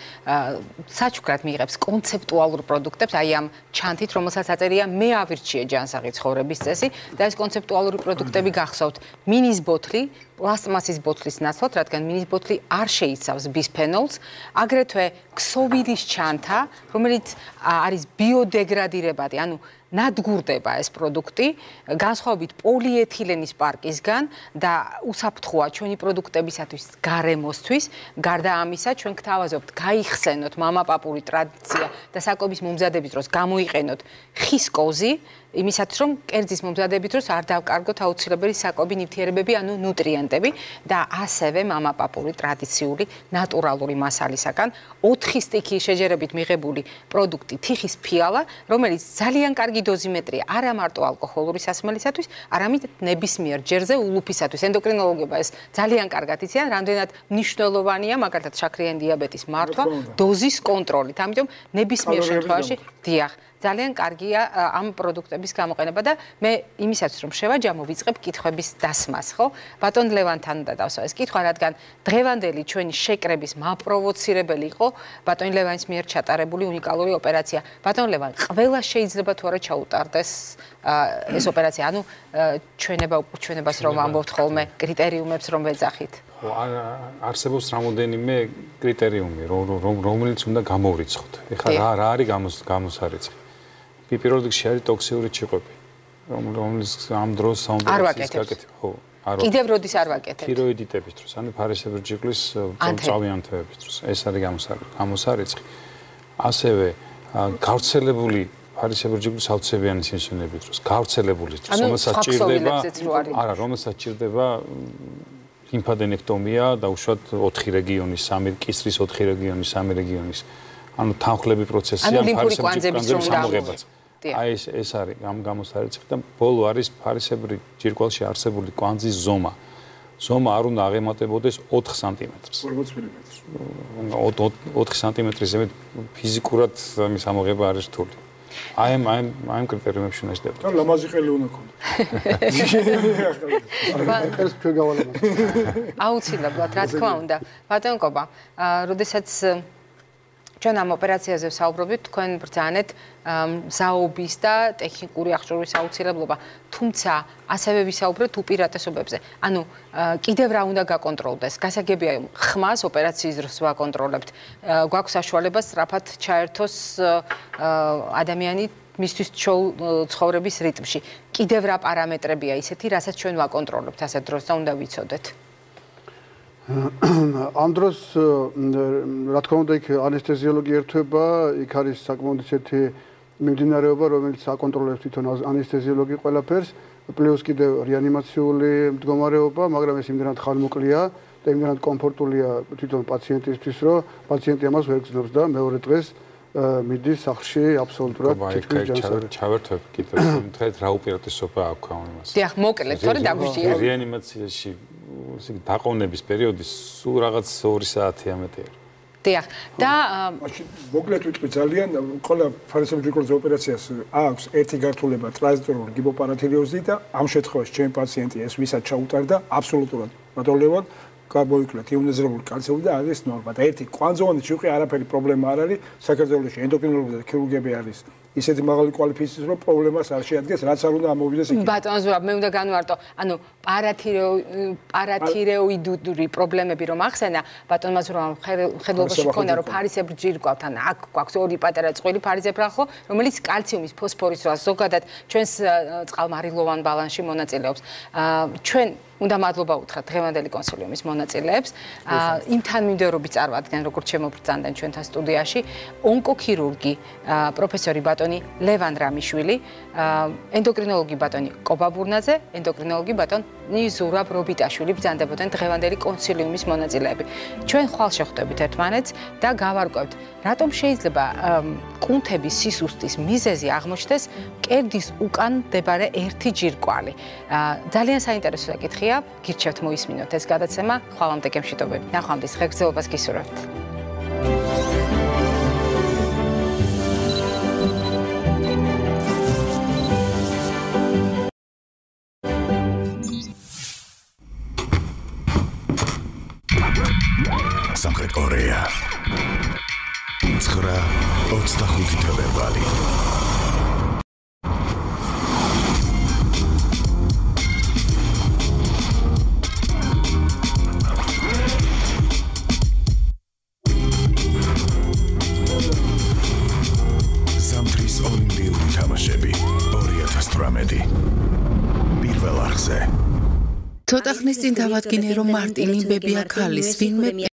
საჩუქრად მიიღებს კონცეპტუალურ პროდუქტებს, აი ამ ჩანთით, რომელსაც აწერია მე ავირჩიე ჯანსაღი ცხოვრების წესი და ეს კონცეპტუალური პროდუქტები გახსოვთ მინის ბოთლი, პლასტმასის ბოთლის ნაცვლად, რადგან მინის ბოთლი არ შეიცავს ბისფენოლს, აგრეთვე ქსოვილის ჩანთა, რომელიც არის ბიოდეგრადირებადი, ანუ ნადგურდება ეს პროდუქტი, განსხვავებით პოლიეთილენის პარკისგან და უსაფრთხოა ჩვენი პროდუქტებისათვის გარემოსთვის. გარდა ამისა, ჩვენ გთავაზობთ გაიხსენოთ მამაპაპური ტრადიცია და საკვების მომზადების დროს გამოიყენოთ ხის კოზი, იმისათვის რომ კერძის მომზადების დროს არ დავკარგოთ აუცილებელი საკვები ნივთიერებები, ანუ ნუტრიენტები და ასევე მამაპაპური ტრადიციული ნატურალური მასალისაგან 4 სტიქის შეჯერებით მიღებული პროდუქტი თიხის ფიალა, რომელიც ძალიან კარგი დოზიმეტრია არა მარტო ალკოჰოლური სასმელისათვის, არამედ ნებისმიერ ჯერზე ულუფისათვის. ენდოკრინოლოგებმა ეს ძალიან კარგად იციან, რამდენად მნიშვნელოვანია მაგალითად შაქრიანი დიაბეტის მართვა დოზის კონტროლით. ამიტომ ნებისმიერ შემთხვევაში დიახ ძალიან კარგია ამ პროდუქტების გამოყენება და მე იმისაც რომ შევაჯამო ვიწყებ კითხვების დასმას, ხო? ბატონ ლევანთან უნდა დავსვა ეს კითხვა, რადგან დღევანდელი ჩვენი შეკრების მაპროვოცირებელი იყო ბატონ ლევანის მიერ ჩატარებული უნიკალური ოპერაცია. ბატონ ლევან, ყველა შეიძლება თუ არა ჩაუტარდეს ეს ოპერაცია, ანუ ჩვენებას რომ ამბობთ ხოლმე, კრიტერიუმებს რომ ვეძახით. არსებობს რამოდენიმე კრიტერიუმი, რომელიც უნდა გამოვრიცხოთ. ეხლა რა არის გამოსარიცხი? პირველ რიგში არის ტოქსიური ჭიყვები, რომელიც ამ დროს საუნდტრეკის გაკეთება. ხო, კიდევ როდის არ ვაკეთებთ? თიროიდიტების დროს, ანუ ფარისებრი ჯირკვლის წავი ანთებების დროს. ეს არის გამოსარიცხი. ასევე გავრცელებული ფარისებრი ჯირკვლის ავცებიანი სიმსივნეების დროს, გავრცელებული დროს, რომელსაც ჭირდება ლიმფადენექტომია და უშუალოდ 4 რეგიონის, 3 კისრის 4 რეგიონის, 3 რეგიონის, ანუ თანხლები პროცესია ფარისებრი ჯირკვლის ამოღებაც. აი ეს არის გამოსარიცხი და ბოლო არის ფარისებრი ჯირკვალში არსებული კვანძის ზომა. ზომა არ უნდა აღემატებოდეს 4 სანტიმეტრს. 40 მილიმეტრს. 4 სანტიმეტრის ზემოთ ფიზიკურად მის ამოღება არის რთული. აი კრიტერიუმებში უნდა შედება. და ლამაზი ყელი უნდა ქონდეს. ეს ჩვენ გავალამაზ. აუცილებლად, რა თქმა უნდა. ბატონ კობა, როდესაც ჩვენ ამ ოპერაციაზე ვსაუბრობთ, თქვენ ბრძანეთ მზაობის და ტექნიკური აღჭურვის აუცილებლობა, თუმცა ასევე ვისაუბრეთ უპირატესობებზე. ანუ კიდევ რა უნდა გაკონტროლდეს? გასაგებია ხმას ოპერაციის დროს ვაკონტროლებთ. გვაქვს საშუალება სწრაფად ჩაერთოს ადამიანი მისთვის ცხოვრების რიტმში. კიდევ რა პარამეტრებია ისეთი, რასაც ჩვენ ვაკონტროლებთ ასეთ დროს და უნდა ვიცოდეთ? ამ დროს რა თქმა უნდა იქ ანესთეზიოლოგი ერთვება, იქ არის საკმაოდ ისეთი მიმდინარეობა, რომელიც აკონტროლებს თვითონ ანესთეზიოლოგი ყველაფერს, პლუს კიდევ რეანიმაციული მდგომარეობა, მაგრამ ეს იმდენად ხანმოკლეა და იმდენად კომფორტულია თვითონ პაციენტისთვის, რომ პაციენტი ამას ვერ გრძნობს და მეორე დღეს მიდის სახლში აბსოლუტურად თითქმის ჯანსაღად. ჩავერთვებ კიდევ დღეს რა უპირატესობა აქვს ამას. დიახ, მოკლედ, თორე დაგვიჟია. რეანიმაციაში დაყოვნების პერიოდი სულ რაღაც 2 საათია მეტია. დიახ, და მოკლედ ვიტყვი ძალიან ყველა ფარისებრი ჯირკვალის ოპერაციას აქვს ერთი გართულება ტრანზიტორული გიპოპარათირიოზი და ამ შემთხვევაში ჩემი პაციენტი ეს ვისაც ჩაუტარდა აბსოლუტურად ბატონლევან გამოიკვლიათ იონიზირებული კალციუმი და არის ნორმა და ერთი კვანძოვანი ჭიყვი არაფერი პრობლემა არ არის საქართველოში ენდოკრინოლოგი და ქირურგები არის ისეთი მაღალი კვალიფიკაციის რომ პრობლემას არ შეადგენს, რაც არ უნდა ამოვიდეს იქ. ბატონო ზურაბ, მე უნდა განვარტო, ანუ პარათირეოიდური პრობლემები რომ ახსენა, ბატონმა ზურაბ ხედულობაში ქონდა რომ ფარისებრი ჯირკვალთან აქ გვაქვს ორი პატარა წყვილი ფარისებრა ხო, რომელიც კალციუმის, ფოსფორის რას ზოგადად ჩვენს წყალმარილოვან ბალანსში მონაწილეობს. ჩვენ უნდა მადლობა უთხრათ დღევანდელი კონსილიუმის მონაწილეებს. იმ თანმიმდევრობით წარმოადგენენ როგორც შემობრძანდნენ ჩვენთან სტუდიაში ონკოქირურგი პროფესორი ბატონი ლევან რამიშვილი, ენდოკრინოლოგი ბატონი კობა ბურნაძე, ენდოკრინოლოგი ბატონი ზურაბ რობიტაშვილი ბრძანდებოდნენ დღევანდელი კონსილიუმის მონაწილეები. ჩვენ ხვალ შეხვდებით ერთმანეთს და გავარკვევთ, რატომ შეიძლება კუნთების სისუსტის მიზეზი აღმოჩნდეს კერდის უკან მდებარე ერთი ჯირკვალი. ძალიან საინტერესო საკითხია, გირჩევთ მოისმინოთ ეს გადაცემა, ხვალამდე გემშვიდობებით. ნახვამდის ღირსებას გისურვებთ. სამხრეთ კორეა 9:25 თებერვალი სამთრის ოლიმპიური თამაშები 2018 პირველ არხზე ცოტა ხნის წინ დავადგინე რომ მარტინი ბებია ქალის ფილმი